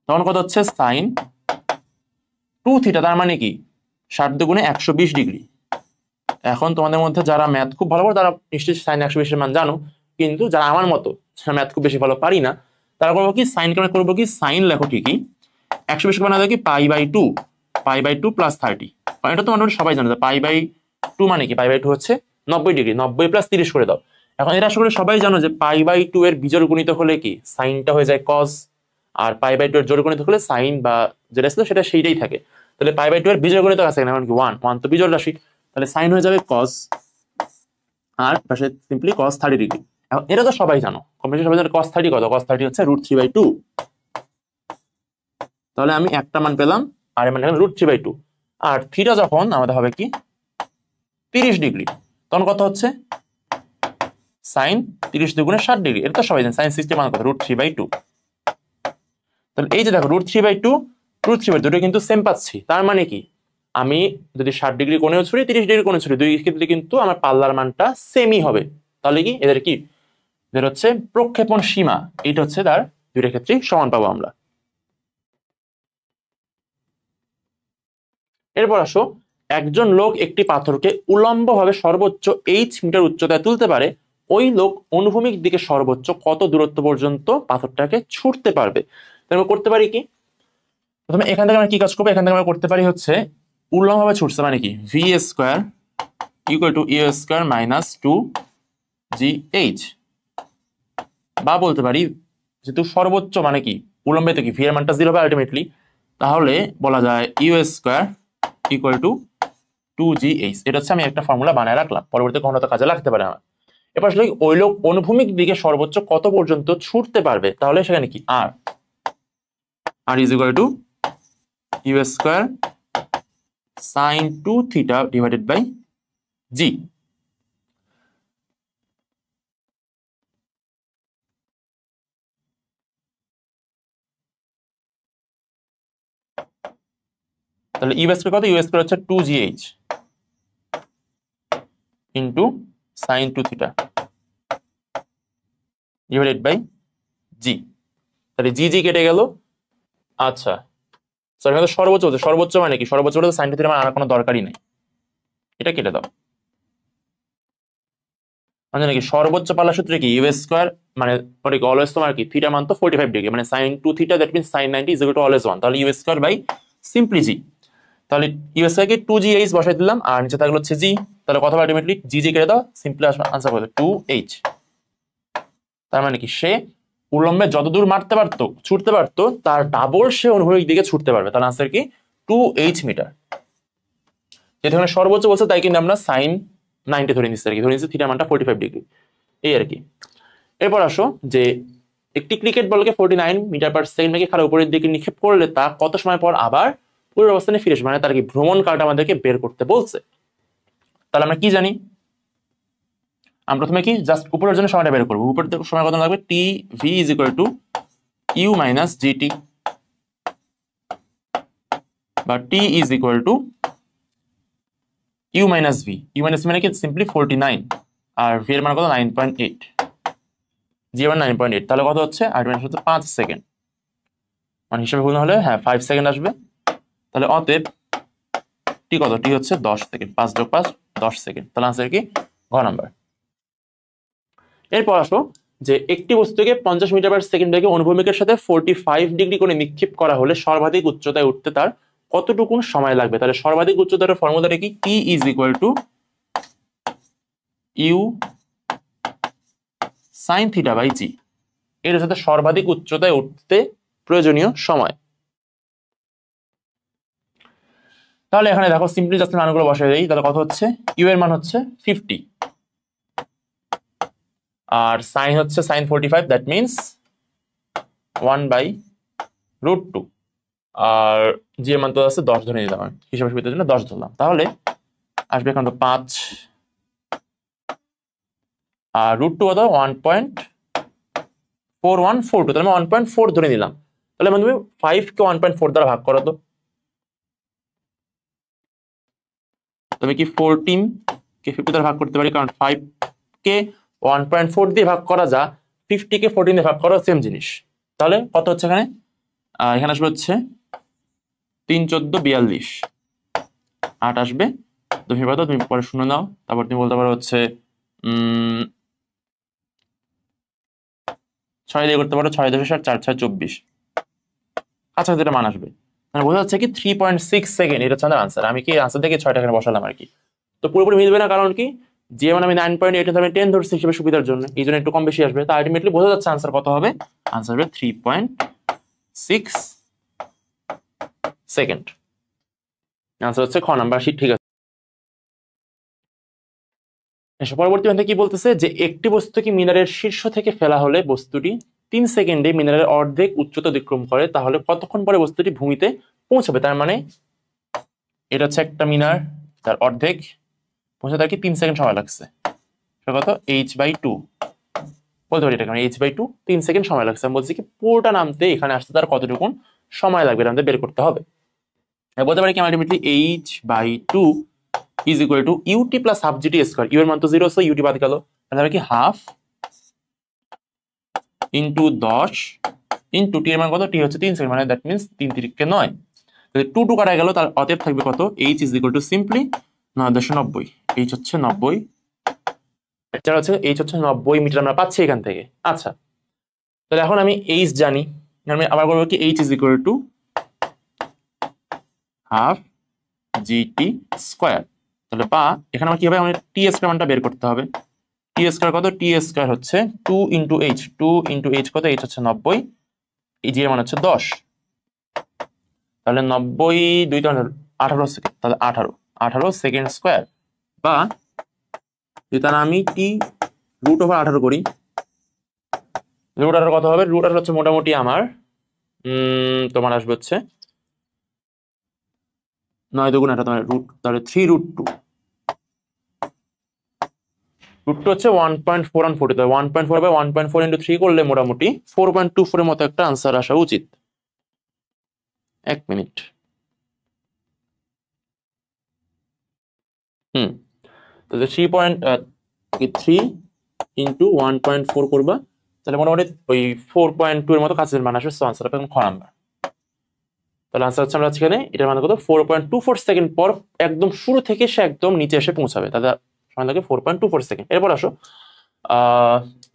Speaker 1: তখন কত হচ্ছে সাইন 2 থিটা, তার মানে কি 60 দুগুণে 120 ডিগ্রি। এখন তোমাদের মধ্যে যারা ম্যাথ খুব ভালো করে তারা নিশ্চয়ই সাইন 120 এর মান জানো, কিন্তু যারা আমার মতো ম্যাথ খুব বেশি ভালো পারি না, তারা করবো কি সাইন কে করবো কি সাইন লেখো ঠিকই 120 বানাতে কি পাই বাই টু প্লাস 30, কারণ এটা তো মোটামুটি সবাই জানে পাই বাই টু মানে কি, পাই বাই টু হচ্ছে 90 ডিগ্রি, 90 প্লাস 30 করে দাও। এখন এটা আসলে সবাই জানো যে পাই/2 এর বিজোড় গুণিত হলে কি সাইনটা হয়ে যায় কস, আর পাই/2 এর জোড় গুণিত হলে সাইন বা যেটা ছিল সেটা সেইটাই থাকে। তাহলে পাই/2 এর বিজোড় গুণিত আছে কারণ কি 1 তো বিজোড় রাশি, তাহলে সাইন হয়ে যাবে কস, আর পাশে সিম্পলি কস 30 ডিগ্রি। এখন এটা তো সবাই জানো, কমপ্লিট সবাই জানো কস 30 কত, কস 30 হচ্ছে √3/2। তাহলে আমি একটা মান পেলাম, আর এর মান পেলাম √3/2। আর থিটা যখন আমাদের হবে কি 30 ডিগ্রি, তখন কত হচ্ছে সাইন 30 দুগুণে 60 ডিগ্রি, এটা তো সবাই জানেন সাইন 60 মান কত √3/2। তাহলে এই যে দেখো √3/2 দুটো কিন্তু সেম পাচ্ছি, তার মানে কি আমি যদি 60 ডিগ্রি কোণেও ছুড়ি 30 ডিগ্রি কোণে ছুড়ি, দুই ক্ষেত্রে কিন্তু আমার পাল্লার মানটা সেমই হবে। তাহলে কি এদের কি এদের হচ্ছে প্রক্ষেপণ সীমা, এটা হচ্ছে তার দুইটা ক্ষেত্রেই সমান পাবো আমরা। এরপর আসো, একজন লোক একটি পাথরকে উলম্বভাবে সর্বোচ্চ h মিটার উচ্চতায় তুলতে পারে, ওই লোক অনুভূমিক দিকে সর্বোচ্চ কত দূরত্ব পর্যন্ত পাথরটাকে ছুটতে পারবে। আমরা করতে পারি কি, প্রথমে এখান থেকে আমরা কি কাজ করবো, এখান থেকে আমরা করতে পারি হচ্ছে উল্লম্বভাবে ছুটছে মানে কি V square equal to you square minus 2gh, বা বলতে পারি যেহেতু সর্বোচ্চ মানে কি উলম্বে তো কি ভি এর মানটা 0 হবে আলটিমেটলি, তাহলে বলা যায় you square equal two 2gh। এটা হচ্ছে আমি একটা ফর্মুলা বানায় রাখলাম, পরবর্তী কখনো তো কাজে লাগতে পারে আমার। এবার আসলে ওই লোক অনুভূমিক দিকে সর্বোচ্চ কত পর্যন্ত ছুটতে পারবে, তাহলে সেখানে কি R is equal to you square sine 2 theta divided by G. তাহলে ইউ স্কোয়ার কত, ইউ স্কোয়ার হচ্ছে 2gh into sine 2 theta divided by G. তাহলে জি জি কেটে গেল। আচ্ছা সরি, এখানে সর্বোচ্চ বলছে, সর্বোচ্চ মানে কি সর্বোচ্চ বলতে সাইন 2 থিটা মানে আর কোনো দরকারই নেই, এটা কেটে দাও। মানে নাকি সর্বোচ্চ পাল্লা সূত্রে কি ইউ স্কোয়ার মানে অলওয়েজ তোমার কি থিটা মান তো 45 ডিগ্রি, মানে sine 2 theta that means sine 90 is equal to always 1, তাহলে U square by simply G. তাহলে ইউ স্কোয়ার কে 2gh বসাই দিলাম, আর নিচে থাকলো হচ্ছে জি, তাহলে কত হবে আলটিমেটলি জি জি কেটে দাও, সিম্পলি আনসার করবে 2h। তার মানে কি সে উলম্বে যতদূর মারতে পারতো ছুটতে পারতো তার ডাবল সে অনুভূমিক দিকে ছুটতে পারবে, তাহলে আনসার কি 2h মিটার। যেখানে সর্বোচ্চ বলছে তাই কিন্তু আমরা সাইন 90 ধরে নিচ্ছি আর কি, ধরে নিচ্ছি থিটা মানটা 45 ডিগ্রি, এই আর কি। এরপর আসো যে একটি ক্রিকেট বলকে 49 মিটার পার সেকেন্ড বেগে খেলা উপরের দিকে নিক্ষেপ করলে তা কত সময় পর আবার পুরো অবস্থানে ফিরে আসবে, মানে তার কি ভ্রমণ কালটা আমাদেরকে বের করতে বলছে। তাহলে আমরা কি জানি, আমরা প্রথমে কি জাস্ট উপরের জন্য সময়টা বের করবো, উপরের সময় কত লাগবে T V is equal to U minus GT, বা T is equal to U minus V, U minus মানে কি সিম্পলি 49, আর ভি এর মান কত 9.8, জি এর মান 9.8, তাহলে কত হচ্ছে আর মাইনাস হচ্ছে 5 সেকেন্ড, মানে হিসাবে ভুল হলে হ্যাঁ 5 সেকেন্ড আসবে। তাহলে অতএব টি কত, টি হচ্ছে 10 সেকেন্ড, 5 যোগ 5 10 সেকেন্ড, তাহলে আনসার কি ঘ নাম্বার। এরপর আসো যে একটি বস্তুকে 50 মিটার পার সেকেন্ড বেগে অনুভূমিকের সাথে 45 ডিগ্রি করে নিক্ষেপ করা হলে সর্বাধিক উচ্চতায় উঠতে তার কতটুকু সময় লাগবে। তাহলে সর্বাধিক উচ্চতার ফর্মুলাটা কি? T is equal to U sine theta by G. এর সাথে সর্বাধিক উচ্চতায় উঠতে প্রয়োজনীয় সময়। তাহলে এখানে দেখো সিম্পলি জাস্ট মানগুলো বসাই দেই। তাহলে কত হচ্ছে? ইউ এর মান হচ্ছে 50 আর সাইন হচ্ছে সাইন 45, দ্যাট মিনস 1/√2 আর জি এর মান তো আছে 10 ধরে নিলাম, হিসাবের সুবিধার জন্য 10 ধরলাম। তাহলে আসবে এখন তো 5 আর √2 কত? 1.4142, তাহলে আমি 1.4 ধরে নিলাম। তাহলে মানে তুমি 5 কে 1.4 দ্বারা ভাগ করো তো। তবে কি 14 কে 50 দ্বারা ভাগ করতে পারি, কারণ 5 কে 1.4 দিয়ে ভাগ করা যা 50 কে 14 দিয়ে ভাগ করা সেম জিনিস। তাহলে কত হচ্ছে এখানে? এখানে আসবে হচ্ছে 3 14 42, 8 আসবে। তুমি পারো, তুমি পরে শুনে নাও, তারপর তুমি বলতে পারো হচ্ছে 6 দিয়ে করতে পারো, 6 10 4 6 24, আচ্ছা যেটা মান আসবে। মানে বোঝা যাচ্ছে কি 3.6 সেকেন্ড, এটা হচ্ছে আমাদের আনসার। আমি কি আনসার থেকে 6টা এখানে বসালাম আর কি। তো পুরোপুরি মিলবে না, কারণ কি যে মানে আমি 9.8 আমি 10 ধরছি হিসেবে সুবিধার জন্য, এই জন্য একটু কম বেশি আসবে। তো আলটিমেটলি বোঝা যাচ্ছে আনসার কত হবে? আনসার হবে 3.6 সেকেন্ড। আনসার হচ্ছে খ নাম্বার শীট, ঠিক আছে। পরবর্তী কি বলতেছে যে একটি বস্তুকে মিনারের শীর্ষ থেকে ফেলা হলে বস্তুটি 3 সেকেন্ডে মিনারের অর্ধেক উচ্চতা অতিক্রম করে, তাহলে কতক্ষণ পরে বস্তুটি ভূমিতে পৌঁছাবে? তার মানে এটা হচ্ছে একটা মিনার, তার অর্ধেক পৌঁছাতে আর কি 3 সেকেন্ড সময় লাগছে। কত? h/2 বলতে পারি, এটা কারণ h/2 3 সেকেন্ড সময় লাগছে। আমি বলছি কি পুরোটা নামতে এখানে আসতে তার কতটুকু সময় লাগবে এটা আমাদের বের করতে হবে। বলতে পারি কি ultimately h/2 is equal to U T plus half G T square. U এর মান তো 0 আছে, ইউটি বাদ গেল, তাহলে কি হাফ ইনটু 10 ইনটু টি এর মান কত? টি হচ্ছে 3 সেকেন্ড, মানে দ্যাট মিন্স 3 3 9। তাহলে 2 2 কাটা গেল, তার অতএব থাকবে কত? h is equal two simply 9.90। h হচ্ছে 90, এটা হচ্ছে h হচ্ছে 90 মিটার আমরা পাচ্ছি এখান থেকে। আচ্ছা, তাহলে এখন আমি h জানি, আমি আবার বলবো কি h is equal to half G T square. তাহলে বা এখানে আমার কি হবে? আমাদের টি স্কয়ার মানটা বের করতে হবে। টি স্কয়ার কত? টি স্কয়ার হচ্ছে 2 ইন্টু এইচ, 2 ইন্টু এইচ কত? এইচ হচ্ছে 90, এই জি এর মান হচ্ছে 10। তাহলে 90 2 তো 18 সেকেন্ড, তাহলে 18 সেকেন্ড স্কয়ার। বা যদি তাহলে আমি টি √18 করি, √18 কত হবে? √18 হচ্ছে মোটামুটি আমার তোমার আসবে হচ্ছে 9 2 18, তোমার রুট, তাহলে 3√2 হচ্ছে 1.4 তাহলে 1.4 বাই 1.4 ইন্টু 3 করলে মোটামুটি 4.24 এর মতো একটা আনসার আসা উচিত। 1 মিনিট। তাহলে 3.3 ইন্টু 1.4 করবা, তাহলে মোটামুটি ওই 4.2 এর মতো কাছের মান আসবে। আনসার হবে খ নাম্বার। তাহলে আনসার হচ্ছে আমরা এখানে এটার মানে কত? 4.24 সেকেন্ড পর একদম শুরু থেকে সে একদম নিচে এসে পৌঁছাবে, তাহলে সময় লাগে 4.24 সেকেন্ড। এরপর আসো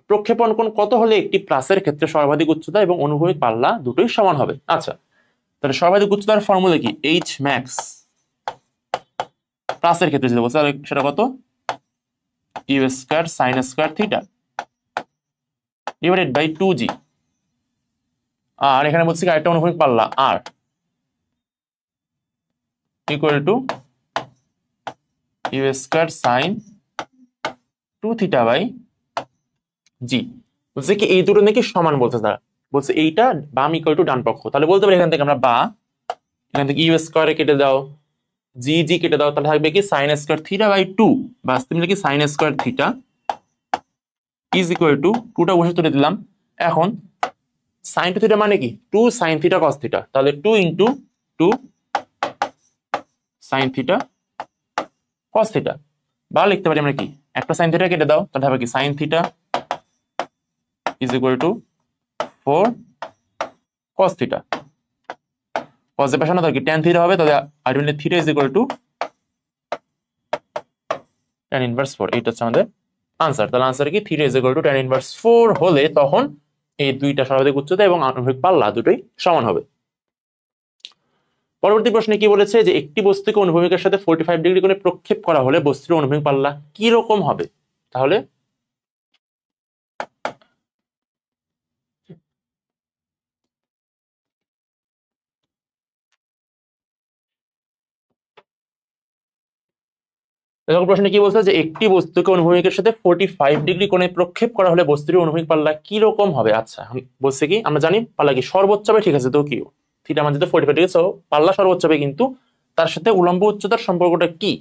Speaker 1: প্রক্ষেপণ কোণ কত হলে একটি প্লাসের ক্ষেত্রে সর্বাধিক উচ্চতা এবং অনুভূমিক পাল্লা দুটোই সমান হবে? আচ্ছা, তাহলে সর্বাধিক উচ্চতার ফর্মুলা কি? এইচ ম্যাক্স প্লাসের ক্ষেত্রে যেটা বলছে সেটা কত? U square sine square theta divided by 2g। আর এখানে বলছি আরেকটা অনুভূমিক পাল্লা R equal to you square sine 2 theta by G. বলছে কি এই দুটো নাকি সমান, বলছে তারা, বলছে এইটা বাম ইকুয়াল টু ডান পক্ষ। তাহলে বলতে পারি এখান থেকে আমরা বা এখান থেকে ইউ স্কয়ারে কেটে দাও, জি জি কেটে দাও, তাহলে থাকবে কি সাইন স্কয়ার থিটা বাই 2, বাস তুমি কি sign square theta is equal two 2টা বসে তুলে দিলাম। এখন সাইন 2 থিটা মানে কি? 2 সাইন থিটা কস থিটা, তাহলে 2 into 2 sine theta cos theta. বা লিখতে পারি আমরা কি একটা সাইন থিটা কেটে দাও, তাহলে হবে কি sine theta is equal to 4 cos theta. Cos এর পাশে না কি tan থিটা হবে, তাহলে ultimately theta is equal to tan inverse 4। এইটা হচ্ছে আমাদের আনসার। তাহলে আনসার কি theta is equal to tan inverse 4 হলে তখন এই দুইটা সর্বাধিক উচ্চতা এবং আনুভূমিক পাল্লা দুটোই সমান হবে। পরবর্তী প্রশ্নে কি বলেছে যে একটি বস্তুকে অনুভূমিকের সাথে 45 ডিগ্রি কোণে প্রক্ষেপ করা হলে বস্তুর অনুভূমিক পাল্লা কি রকম হবে? তাহলে দেখো প্রশ্নে কি বলছে যে একটি বস্তুকে অনুভূমিকের সাথে 45 ডিগ্রি কোণে প্রক্ষেপ করা হলে বস্তুর অনুভূমিক পাল্লা কি রকম হবে। আচ্ছা বলছে কি আমরা জানি পাল্লা কি সর্বোচ্চ হবে, ঠিক আছে, তো কি থিটা আমার যেহেতু 45 ডিগ্রি, সো পাল্লা সর্বোচ্চ হবে, কিন্তু তার সাথে উলম্ব উচ্চতার সম্পর্কটা কি?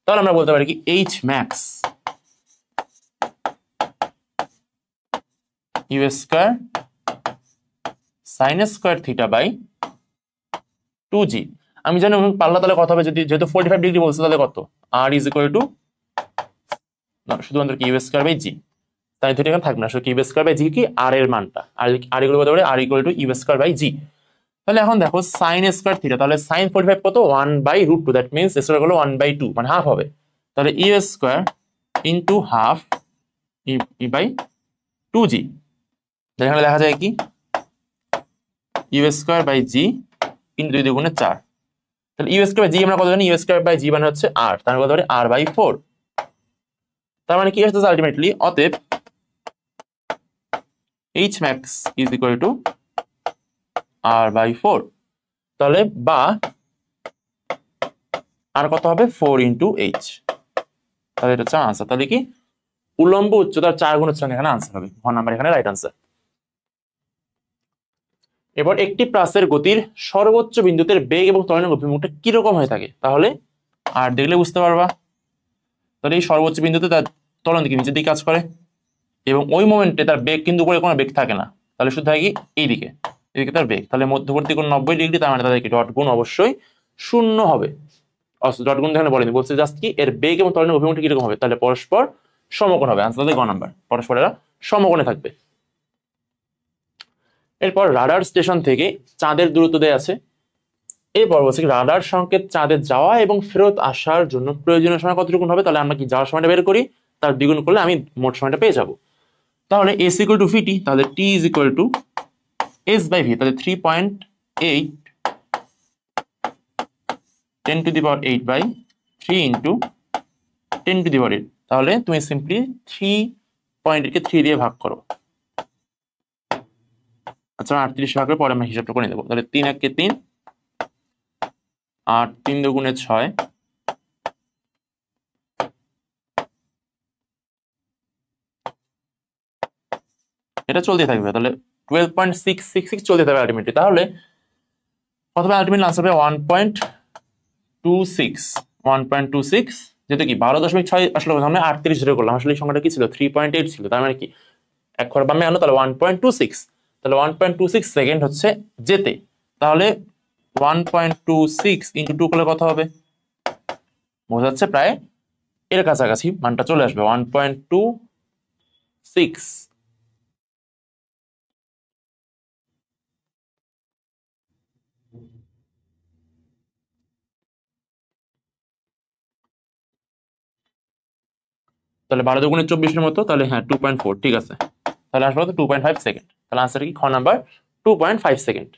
Speaker 1: তাহলে আমরা বলতে পারি কি H max U square sine square theta by 2g। আমি জানি পাল্লা তাহলে কত হবে, যদি যেহেতু 45 ডিগ্রি বলছে তাহলে কত, আর ইজ ইকুয়াল টু শুধুমাত্র কি ইউ স্কয়ার বাই জি, তাই থিটা এখানে থাকবে না, শুধু ইউ স্কয়ার বাই জি কি আর এর মানটা, আর ইকুয়াল কত হবে, R equal to you square by G. তাহলে এখন দেখো সাইন স্কয়ার থিটা, তাহলে সাইন 45 কত 1/√2, দ্যাট মিন্স স্কয়ার হলো 1/2 মানে হাফ হবে। তাহলে ইউ স্কয়ার ইনটু হাফ ই বাই 2g। এখানে লেখা যায় কি U square by G into 2 দুগুণে 4। তাহলে ইউ স্কয়ার বাই জি আমরা কত জানি, ইউ স্কয়ার বাই জি মানে হচ্ছে r, তার কত হবে r/4। তার মানে কি হচ্ছে আলটিমেটলি অতএব h max is equal to r/4। তাহলে বা আর কত হবে 4 ইন্টু h। তাহলে এটা হচ্ছে আনসার। তাহলে কি উলম্ব উচ্চতার 4 গুণ হচ্ছে এখানে আনসার হবে, ঘ নাম্বার এখানে রাইট আনসার। এবার একটি প্রাসের গতির সর্বোচ্চ বিন্দুতে বেগ এবং ত্বরণের অভিমুখটা কিরকম হয়ে থাকে, তাহলে আর দেখলে বুঝতে পারবা। তাহলে এই সর্বোচ্চ বিন্দুতে তার ত্বরণ দিকে নিচের দিকে কাজ করে এবং ওই মোমেন্টে তার বেগ কিন্তু উপরে কোনো বেগ থাকে না, তাহলে শুধু থাকে কি এইদিকে, এদিকে তার বেগ। তাহলে মধ্যবর্তী কোণ 90 ডিগ্রি, তার মানে তাদেরকে ডট গুণ অবশ্যই 0 হবে। ডট গুণ এখানে বলেনি, বলছে জাস্ট কি এর বেগ এবং ত্বরণের অভিমুখটা কিরকম হবে, তাহলে পরস্পর সমকোণ হবে। আনসার তাহলে গ নাম্বার, পরস্পর এরা সমকোণে থাকবে। এরপর রাডার স্টেশন থেকে চাঁদের দূরত্ব দেয়া আছে। এরপর বলছে রাডার সংকেত চাঁদে যাওয়া এবং ফেরত আসার জন্য প্রয়োজনীয় সময় কতটুকু হবে, তাহলে আমরা কি যাওয়ার সময়টা বের করি, তার দ্বিগুণ করলে আমি মোট সময়টা পেয়ে যাব। তাহলে এস ইকুয়াল টু ভিটি, তাহলে T is equal to S by V, তাহলে 3.8 10⁸ ইন্টু 10⁸। তাহলে তুমি সিম্পলি 3.8 কে 3 দিয়ে ভাগ করো। আচ্ছা 38 ভাগ করে পরে আমরা হিসাবটা করে নেবো। তাহলে 3 1 কে 3, 8 3 দুগুণে 6, এটা চলতে থাকবে। তাহলে 12.666 চলতে থাকবে আলটিমেটলি। তাহলে কত হবে আলটিমেটলি আনসার হবে 1.26 যেহেতু কি 12.6 আসলে আমরা 38 ধরে করলাম, আসলে এই সংখ্যাটা কি ছিল 3.8 ছিল, তার মানে কি এক ঘর বামে আনো, তাহলে 1.26, তাহলে 1.26 সেকেন্ড হচ্ছে যেতে। তাহলে 1.26 ইন্টু 2 করলে কত হবে, বোঝা যাচ্ছে প্রায় এর কাছাকাছি মানটা চলে আসবে 1.26। তাহলে 12 দুগুণে 24 মতো, তাহলে হ্যাঁ 2.4 ঠিক আছে। তাহলে আসলে 2.5 সেকেন্ড। তাহলে আনসার কি খ নাম্বার 2.5 সেকেন্ড।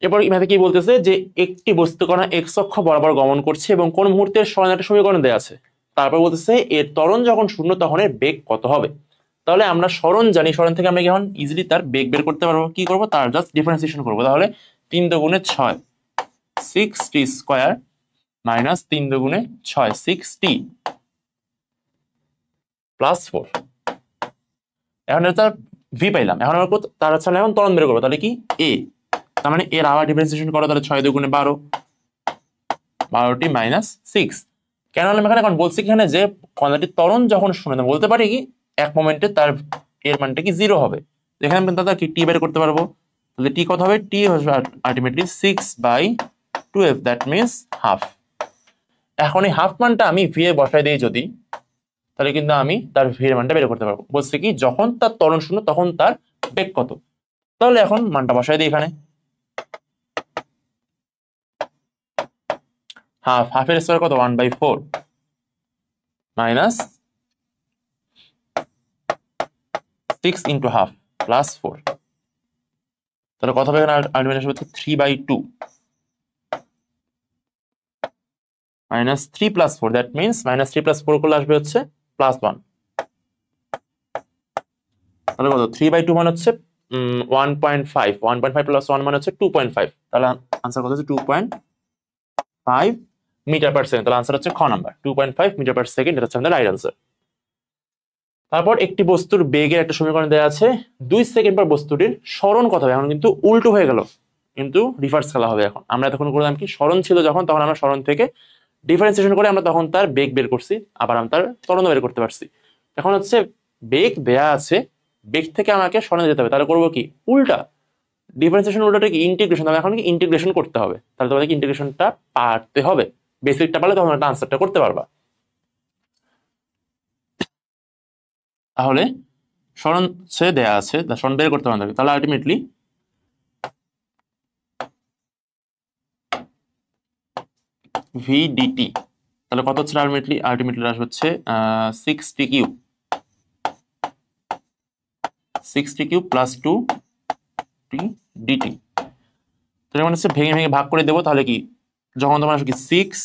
Speaker 1: এরপর ইমাতে কি বলতেছে যে একটি বস্তুকণা এক্স অক্ষ বরাবর গমন করছে এবং কোন মুহূর্তে সরণ একটা সমীকরণ দেওয়া আছে। তারপর বলতেছে এর ত্বরণ যখন শূন্য তখন এর বেগ কত হবে। তাহলে আমরা সরণ জানি, সরণ থেকে আমরা এখন ইজিলি তার বেগ বের করতে পারবো। কি করবো, তার জাস্ট ডিফারেন্সিয়েশন করবো। তাহলে 3 দুগুণে 6 6t স্কয়ার মাইনাস 3 দুগুণে 6 6t প্লাস 4। এখন তার ভি পাইলাম, এখন আমরা তার ছাড়া এখন ত্বরণ বের করবো। তাহলে কি এ, তার মানে এর আবার ডিফারেন্সিয়েশন করো, তাহলে 6 দুগুণে 12 12t মাইনাস 6। কেন আমি এখানে এখন বলছি এখানে যে কণাটির ত্বরণ যখন শূন্য, বলতে পারি কি এক মোমেন্টে তার এর মানটা কি 0 হবে। এখানে আমি দাদা কি টি বের করতে পারবো। তাহলে টি কত হবে, টি হবে আলটিমেটলি 6/12, দ্যাট মিনস হাফ। এখন এই হাফ মানটা আমি ভি এ বসাই দিই যদি, তাহলে কিন্তু আমি তার ভি এর মানটা বের করতে পারবো। বলছে কি যখন তার ত্বরণ শূন্য তখন তার বেগ কত। তাহলে এখন মানটা বসাই দিই এখানে। হাফের স্কোয়ার কত 1/4 মাইনাস 6 ইন্টু হাফ প্লাস 4, তাহলে কত হবে এখানে আলটিমেট আসবে হচ্ছে 3/2 minus 3 plus 4, that means minus 3 plus 4 করলে আসবে হচ্ছে +1, তাহলে কত 3/2 মানে হচ্ছে 1.5, 1.5 প্লাস 1 মানে হচ্ছে 2.5, তাহলে আনসার কত হচ্ছে 2.5 মিটার পার সেকেন্ড। তাহলে আনসার হচ্ছে খ নাম্বার 2.5 মিটার পার সেকেন্ড, এটা হচ্ছে আমাদের রাইট আনসার। তারপর একটি বস্তুর বেগের একটা সমীকরণ দেওয়া আছে, 2 সেকেন্ড পর বস্তুটির সরণ কত হবে, এখন কিন্তু উল্টো হয়ে গেল, কিন্তু রিভার্স খেলা হবে। এখন আমরা তখন করলাম কি, সরণ ছিল যখন, তখন আমরা সরণ থেকে ডিফারেন্সিয়েশন করে আমরা তখন তার বেগ বের করছি, আবার আমরা তার ত্বরণ বের করতে পারছি। এখন হচ্ছে বেগ দেয়া আছে, বেগ থেকে আমাকে সরণে যেতে হবে, তাহলে করবো কি উল্টা, ডিফারেন্সিয়েশন উল্টাটা কি ইন্টিগ্রেশন, তাহলে এখন কি ইন্টিগ্রেশন করতে হবে, তাহলে তোমাদেরকে ইন্টিগ্রেশনটা পারতে হবে, বেসিকটা পারলে তখন একটা আনসারটা করতে পারবা। তাহলে সরণ সে দেয়া আছে, সরণ বের করতে হবে, তাহলে আলটিমেটলি VDT, তাহলে কত হচ্ছে আলটিমেটলি আসবে হচ্ছে 60 cube, 60 cube plus 2t dt। তাহলে মানে হচ্ছে ভেঙে ভেঙে ভাগ করে দেবো, তাহলে কি যখন তোমার আসবে কি 6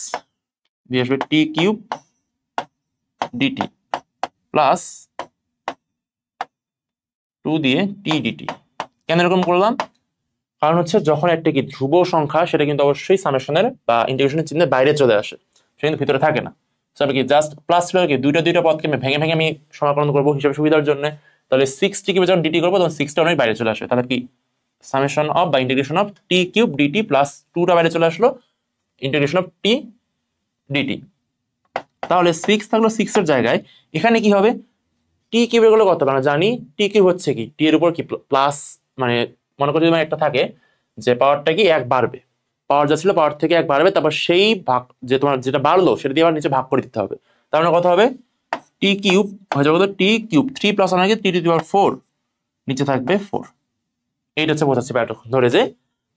Speaker 1: দিয়ে আসবে t কিউব dt প্লাস 2 দিয়ে t dt। কেন এরকম করলাম, কারণ হচ্ছে যখন একটা কি ধ্রুব সংখ্যা, সেটা কিন্তু অবশ্যই সামেশনের বা ইন্টিগ্রেশনের চিহ্নের বাইরে চলে আসে, সেটা কিন্তু ভিতরে থাকে না। তবে কি জাস্ট প্লাস ছিল কি দুইটা পদকে আমি ভেঙে ভেঙে আমি সমাকলন করবো হিসাবে সুবিধার জন্য, তাহলে 6t কিউবে যখন dt করবো তখন 6টা অনেক বাইরে চলে আসে, তাহলে কি সামেশন অফ বা integration of t cube dt plus 2টা বাইরে চলে আসলো, ইন্টিগ্রেশন অফ t dt। তাহলে 6 থাকলো 6 এর জায়গায়, এখানে কি হবে t কিউবের গুলো কত, আমরা জানি t কিউব হচ্ছে কি t এর উপর কি প্লাস, মানে মনে করি যদি একটা থাকে যে পাওয়ারটা কি 1 বাড়বে, পাওয়ার যা ছিল পাওয়ার থেকে 1 বাড়বে, তারপর সেই ভাগ যে তোমার যেটা বাড়লো সেটা দিয়ে আবার নিচে ভাগ করে দিতে হবে, তার মানে কত হবে t কিউব হয়ে যাবে t কিউব 3 প্লাস অনেকে t টু দি পাওয়ার 4, নিচে থাকবে 4। এইটা হচ্ছে বোঝাচ্ছি এতক্ষণ ধরে যে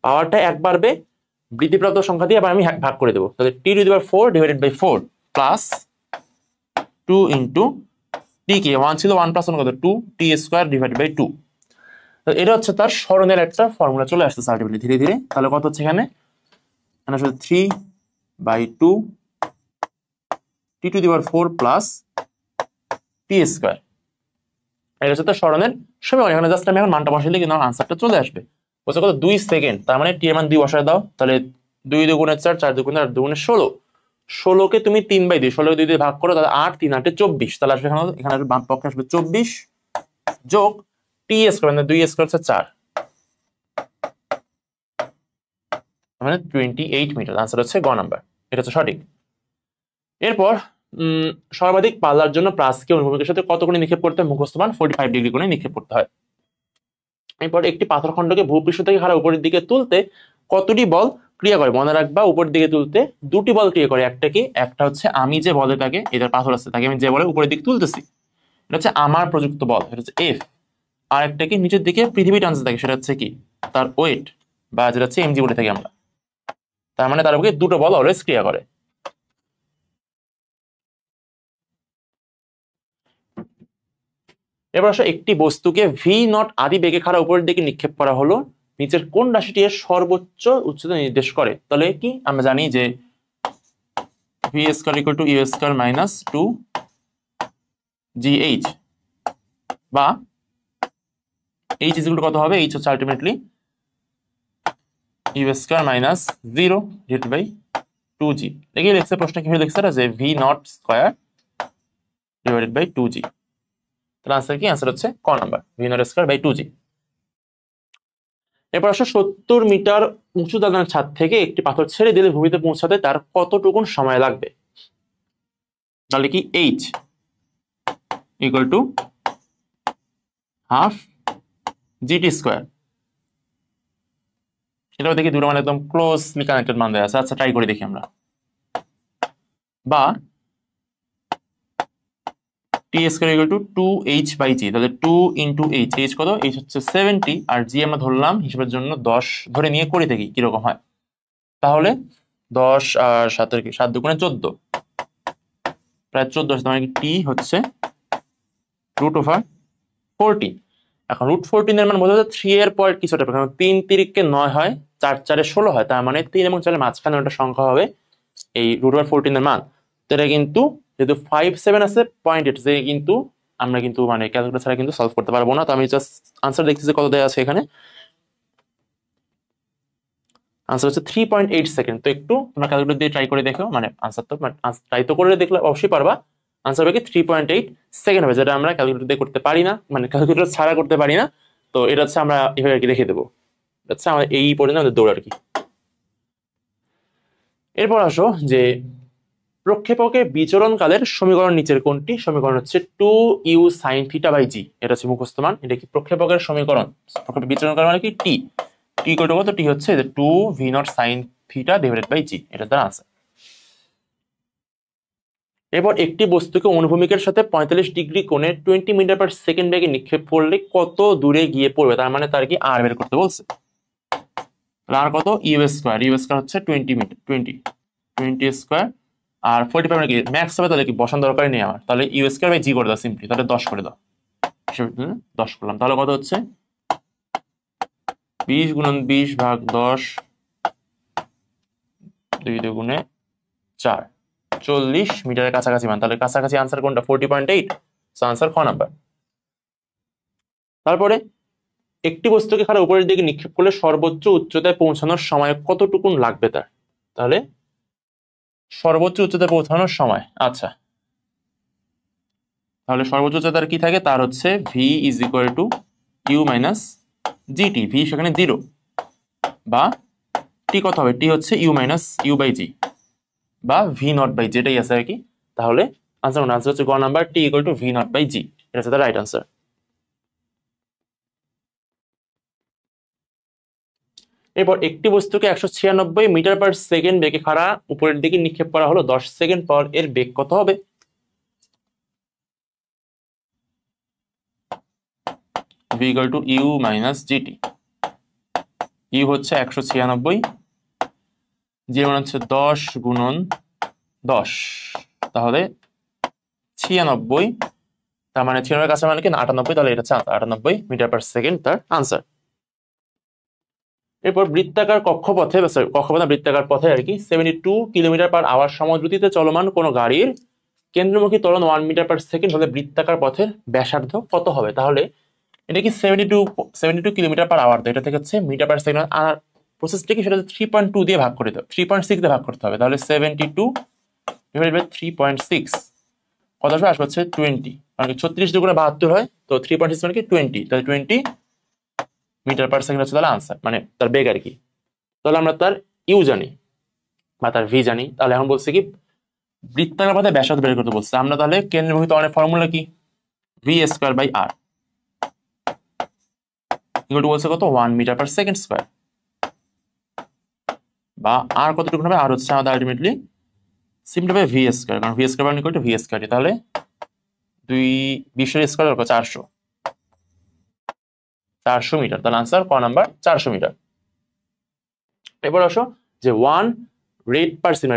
Speaker 1: পাওয়ারটা 1 বাড়বে, বৃদ্ধিপ্রাপ্ত সংখ্যা দিয়ে আবার আমি ভাগ করে দেবো, তাহলে t to the power 4 divided by 4 plus 2 into t কি 1 ছিল 1 প্লাস 1 কত 2 t স্কয়ার ডিভাইডেড বাই 2। এটা হচ্ছে তার সরণের একটা ফর্মুলা চলে আসছে আলটিমেটলি ধীরে ধীরে। তাহলে কত হচ্ছে এখানে আসলে 3/2 t to the power 4 plus t square, এটা হচ্ছে তার সরণের সমীকরণ। এখানে জাস্ট আমি এখন মানটা বসাইলে কিন্তু আনসারটা চলে আসবে। বলছে কত 2 সেকেন্ড, তার মানে t এর মান 2 বসায় দাও, তাহলে 2 দুগুণে 4, 4 দুগুণে 8, দুগুণে 16, 16কে তুমি 3/2, 16 2 দিয়ে ভাগ করো, তাহলে 8 3 8 24, তাহলে আসবে এখানে আসবে বাম পক্ষে আসবে 24 যোগ t স্কয়ার, মানে 2 স্কয়ার হচ্ছে 4, মানে 28 মিটার। আনসার হচ্ছে গ নাম্বার, এটা হচ্ছে সঠিক। এরপর সর্বাধিক পাল্লার জন্য প্রাসকে অনুভূমিকের সাথে কত কোণে নিক্ষেপ করতে হয়, মুখস্থ মান 45 ডিগ্রি কোণে নিক্ষেপ করতে হয়। এরপর একটি পাথরখণ্ডকে ভূপৃষ্ঠ থেকে খাড়া উপরের দিকে তুলতে কতটি বল ক্রিয়া করে, মনে রাখবা উপরের দিকে তুলতে দুটি বল ক্রিয়া করে। একটা হচ্ছে আমি যে বলে তাকে, এদের পাথর আছে তাকে আমি যে বলে উপরের দিকে তুলতেছি, এটা হচ্ছে আমার প্রযুক্ত বল, এটা হচ্ছে এফ। আর একটা কি নিচের দিকে পৃথিবী টানতে থাকে, সেটা হচ্ছে কি তার ওয়েট, বা যেটা হচ্ছে এমজি বলে থাকি আমরা। তার মানে তার উপরে দুটো বল অলওয়েজ ক্রিয়া করে। এবার আসলে একটি বস্তুকে ভি নট আদি বেগে খাড়া উপরের দিকে নিক্ষেপ করা হলো, নিচের কোন রাশিটি এর সর্বোচ্চ উচ্চতা নির্দেশ করে। তাহলে কি আমরা জানি যে V square equal to you square minus 2 GH, বা এইচ ইজ ইকুয়াল টু কত হবে, এইচ হচ্ছে ultimately U square minus 0 divided by 2G। দেখি লিখছে প্রশ্ন কিভাবে লিখছে যে V not square divided by 2G, তাহলে আনসার কি, আনসার হচ্ছে ক number V not square by 2G। এরপর আসলে 70 মিটার উঁচু দালানের ছাদ থেকে একটি পাথর ছেড়ে দিলে ভূমিতে পৌঁছাতে তার কতটুকুন সময় লাগবে। তাহলে কি H equal to half GT square, এটাও দেখি দুটো মানে একদম ক্লোজলি কানেক্টেড মান দেওয়া আছে। আচ্ছা ট্রাই করে দেখি আমরা, বা T square equal to 2h by G, তাহলে 2 ইন্টু এইচ, এইচ কত, এইচ হচ্ছে 70 আর জি আমরা ধরলাম হিসেবের জন্য 10 ধরে নিয়ে করে দেখি কিরকম হয়। তাহলে 10 আর 7 কি 7 দুগুণে 14, প্রায় 14 আসছে, মানে কি টি হচ্ছে √14। এখন √14 এর মান বোঝা যায় 3 এর পর কিছুটা, কারণ 3 তিরিককে 9 হয়, 4 4 16 হয়, তার মানে 3 এবং 4 এর মাঝখানে একটা সংখ্যা হবে এই √14 এর মান। তো এটা কিন্তু যেহেতু 5 7 আছে 0.8, যে কিন্তু আমরা কিন্তু মানে ক্যালকুলেটর ছাড়া কিন্তু সলভ করতে পারবো না। তো আমি জাস্ট আনসার দেখতেছি কত দেওয়া আছে এখানে। আনসার হচ্ছে 3.8 সেকেন্ড। তো একটু তোমরা ক্যালকুলেটর দিয়ে ট্রাই করে দেখো, মানে আনসার তো ট্রাই তো করে দেখলে অবশ্যই পারবা। আনসার হবে কি 3.8 সেকেন্ড হবে, যেটা আমরা ক্যালকুলেটর দিয়ে করতে পারি না, মানে ক্যালকুলেটর ছাড়া করতে পারি না। তো এটা হচ্ছে আমরা এভাবে আর কি রেখে দেবো, আচ্ছা আমাদের এই পর্যন্ত আমাদের দৌড় আর কি। এরপর আসো যে প্রক্ষেপকের বিচরণকালের সমীকরণ নিচের কোনটি? সমীকরণ হচ্ছে 2u sin θ/g, এটা হচ্ছে মুখস্থ মান। এটা কি প্রক্ষেপকের সমীকরণ? প্রক্ষেপক বিচরণকাল মানে কি টি, টি কত কত, টি হচ্ছে 2v0 sin θ/g, এটা তার আনসার। এরপর একটি বস্তুকে অনুভূমিকের সাথে 45 ডিগ্রি কোণে 20 মিটার পার সেকেন্ড বেগে নিক্ষেপ করলে কত দূরে গিয়ে পড়বে? তার মানে তার কি আর বের করতে বলছে। আর কত? ইউ স্কোয়ার, ইউ স্কোয়ার হচ্ছে 20 মিটার, 20 স্কোয়ার আর 45 মানে কি ম্যাক্স হবে, তাহলে কি বসান দরকারই নেই আমার, তাহলে ইউ স্কোয়ার বাই জি করে দাও সিম্পলি, তাহলে 10 করে দাও, 10 করলাম, তাহলে কত হচ্ছে 20 গুণন 20 ভাগ 10, 2 দুগুণে 4, 40 মিটারের কাছাকাছি মান। তাহলে কাছাকাছি আনসার কোনটা? 40.8, সো আনসার খ নাম্বার। তারপরে একটি বস্তুকে খাড়া উপরের দিকে নিক্ষেপ করলে সর্বোচ্চ উচ্চতায় পৌঁছানোর সময় কতটুকুন লাগবে তার? তাহলে সর্বোচ্চ উচ্চতায় পৌঁছানোর সময়, আচ্ছা তাহলে সর্বোচ্চ উচ্চতার কি থাকে? তার হচ্ছে V is equal to U minus G T, V সেখানে 0, বা টি কত হবে? টি হচ্ছে U minus U by G, বা ভি নট বাই জি, এটাই আছে আর কি। তাহলে আনসার হচ্ছে গ number, T equal to V naught by G, এটা হচ্ছে তার রাইট আনসার। এরপর একটি বস্তুকে 196 মিটার পার সেকেন্ড বেগে খাড়া উপরের দিকে নিক্ষেপ করা হলো, 10 সেকেন্ড পর এর বেগ কত হবে? v equal to u minus gt, u হচ্ছে 196, যে মানে হচ্ছে 10 গুণন 10, তাহলে 96, তার মানে 96 কাছে মানে কি 98, তাহলে এটা হচ্ছে 98 মিটার পার সেকেন্ড তার আনসার। এরপর বৃত্তাকার কক্ষপথে বৃত্তাকার পথে আর কি 72 কিলোমিটার পার আওয়ার সমদ্রুতিতে চলমান কোন গাড়ির কেন্দ্রমুখী ত্বরণ 1 মিটার পার সেকেন্ড হলে বৃত্তাকার পথের ব্যাসার্ধ কত হবে? তাহলে এটা কি 72 কিলোমিটার পার আওয়ার, তো এটা থেকে হচ্ছে মিটার পার সেকেন্ড, আর প্রসেসটা কি সেটা 3.2 দিয়ে ভাগ করে দাও, 3.6 দিয়ে ভাগ করতে হবে, তাহলে 72 ডিভাইডেড বাই 3.6 কত আসবে? আসবে হচ্ছে 20, মানে 36 দুগুণে 72 হয়, তো 3.6 মানে কি 20, তাহলে 20 মিটার পার সেকেন্ড হচ্ছে তাহলে আনসার, মানে তার বেগ আর কি। তাহলে আমরা তার ইউ জানি বা তার ভি জানি, তাহলে এখন বলছে কি বৃত্তাকার পথে ব্যাসার্ধ বের করতে বলছে। আমরা তাহলে কেন্দ্রমুখী ত্বরণের ফর্মুলা কি? V square by R equal to বলছে কত? 1 মিটার পার সেকেন্ড স্কোয়ার, বা আর কতটুকু হবে? আর হচ্ছে আমাদের ultimately simply by V square, কারণ ভি স্কোয়ার মানে ইকুয়াল টু ভি স্কোয়ার, তাহলে 20 স্কোয়ার 400 মিটার, তাহলে আনসার ক নাম্বার 400 মিটার। এবার আসো যে 1 রেড পার সেকেন্ড,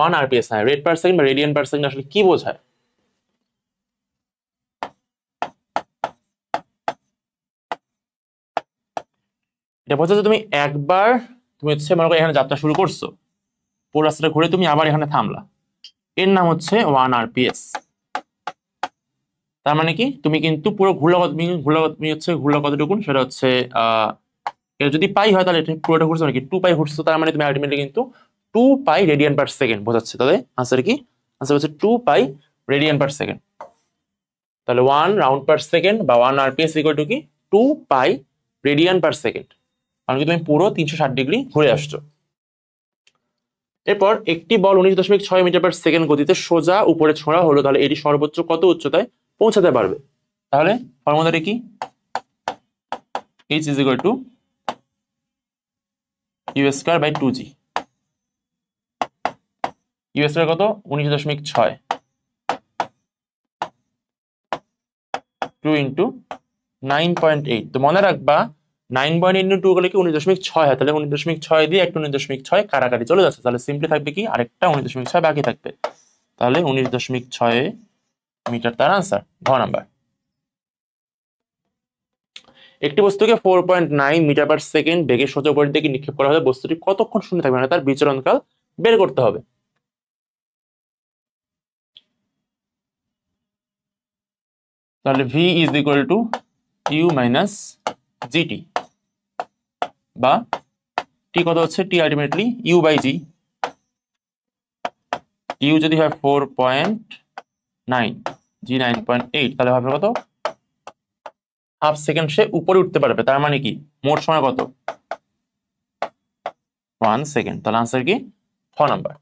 Speaker 1: 1 আরপিএস, হ্যাঁ রেড পার সেকেন্ড বা রেডিয়ান পার সেকেন্ড আসলে কি বোঝায়? এটা বোঝা যে তুমি একবার তুমি হচ্ছে মনে করো এখানে যাত্রা শুরু করছো, পুরো রাস্তাটা ঘুরে তুমি আবার এখানে থামলা, এর নাম হচ্ছে 1 আরপিএস। তার মানে কি তুমি কিন্তু পুরো ঘুরলা কতটুকুন, সেটা হচ্ছে এটা যদি পাই হয় তাহলে এটা পুরোটা ঘুরছো নাকি 2 পাই ঘুরছো, তার মানে তুমি আলটিমেটলি কিন্তু 2 পাই রেডিয়ান পার সেকেন্ড বোঝাচ্ছে। তাহলে আনসার কি? আনসার হচ্ছে 2 পাই রেডিয়ান পার সেকেন্ড। তাহলে 1 রাউন্ড পার সেকেন্ড বা 1 আরপিএস ইকুয়াল টু কি 2 পাই রেডিয়ান পার সেকেন্ড, কারণ কি তুমি পুরো 360 ডিগ্রি ঘুরে আসছো। এরপর একটি বল 19.6 মিটার পার সেকেন্ড গতিতে সোজা উপরে ছোঁড়া হলো, তাহলে এটি সর্বোচ্চ কত উচ্চতায় পৌঁছাতে পারবে? তাহলে ফর্মুলাটা কি? h is equal to u square by 2g, u square কত? 19.6, 2 ইন্টু 9.8। তো মনে রাখবা 9.8 ইন্টু 2 করলে কি 19.6 হয়, তাহলে 19.6 দিয়ে একটা 19.6 কাটাকাটি চলে যাচ্ছে, তাহলে সিম্পলি থাকবে কি আরেকটা 19.6 বাকি থাকবে, তাহলে 19.6 মিটার তার আনসার, ঘ নাম্বার। একটি বস্তুকে 4.9 মিটার পার সেকেন্ড বেগে সোজা উপরের দিকে নিক্ষেপ করা হলে বস্তুটি কতক্ষণ শূন্য থাকবে, মানে তার বিচরণকাল বের করতে হবে। তাহলে V is equal to U minus GT, বা টি কত হচ্ছে, T ultimately U by G. U যদি হয় 4.9, জি 9.8, তাহলে হবে কত, হাফ সেকেন্ড সে উপরে উঠতে পারবে, তার মানে কি মোট সময় কত, 1 সেকেন্ড। তাহলে আনসার কি খ নাম্বার।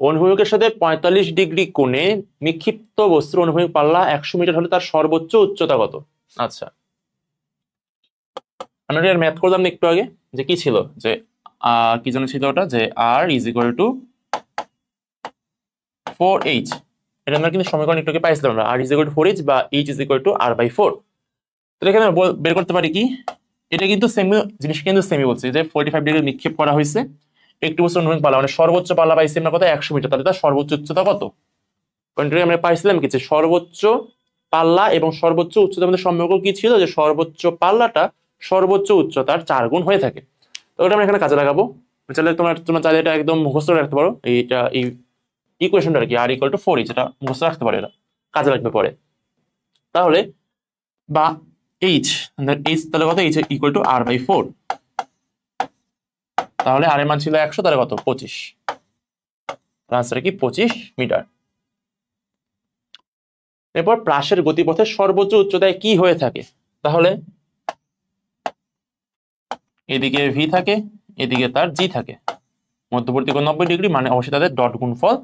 Speaker 1: অনুভূমিকের সাথে 45 ডিগ্রি কোণে নিক্ষিপ্ত বস্তুর অনুভূমিক পাল্লা 100 মিটার হলে তার সর্বোচ্চ উচ্চতা কত। আচ্ছা, আমরা এর ম্যাথ করলাম না একটু আগে, যে কি ছিল, যে কি জন্য ছিল ওটা, যে আর ইজ ইকুয়াল টু 4h, এটা আমরা কিন্তু সমীকরণ একটু আগে পাইছিলাম আমরা, আর ইজ ইকুয়াল টু 4h বা h is equal to r by 4। তাহলে এখানে বের করতে পারি কি, এটা কিন্তু সেমি জিনিস, কিন্তু সেমি বলছি যে 45 ডিগ্রি নিক্ষেপ করা হয়েছে একটি বস্তু অনুভূমিক পাল্লা, মানে সর্বোচ্চ পাল্লা পাইছি আমরা কত, 100 মিটার, তাহলে তার সর্বোচ্চ উচ্চতা কত। কারণ আমরা পাইছিলাম কি, যে সর্বোচ্চ পাল্লা এবং সর্বোচ্চ উচ্চতার মধ্যে সম্পর্ক কি ছিল, যে সর্বোচ্চ পাল্লাটা সর্বোচ্চ উচ্চতার 4 গুণ হয়ে থাকে। তো ওটা আমরা এখানে কাজে লাগাবো। চাইলে তোমরা চাইলে এটা একদম মুখস্থ রাখতে পারো, এইটা এই ইকুয়েশনটা আর কি, আর ইকুয়াল টু 4h, এটা মুখস্থ রাখতে পারো, এটা কাজে লাগবে পরে। তাহলে বা এইচ, এইচ তাহলে কত, H equal to R by 4, তাহলে আর এর মান ছিল 100, তাহলে কত 25, আনসার কি 25 মিটার। এরপর প্রাসের গতিপথের সর্বোচ্চ উচ্চতায় কি হয়ে থাকে, তাহলে এদিকে ভি থাকে, এদিকে তার জি থাকে, মধ্যবর্তী কোণ 90 ডিগ্রি, মানে অবশ্যই তাদের ডট গুণফল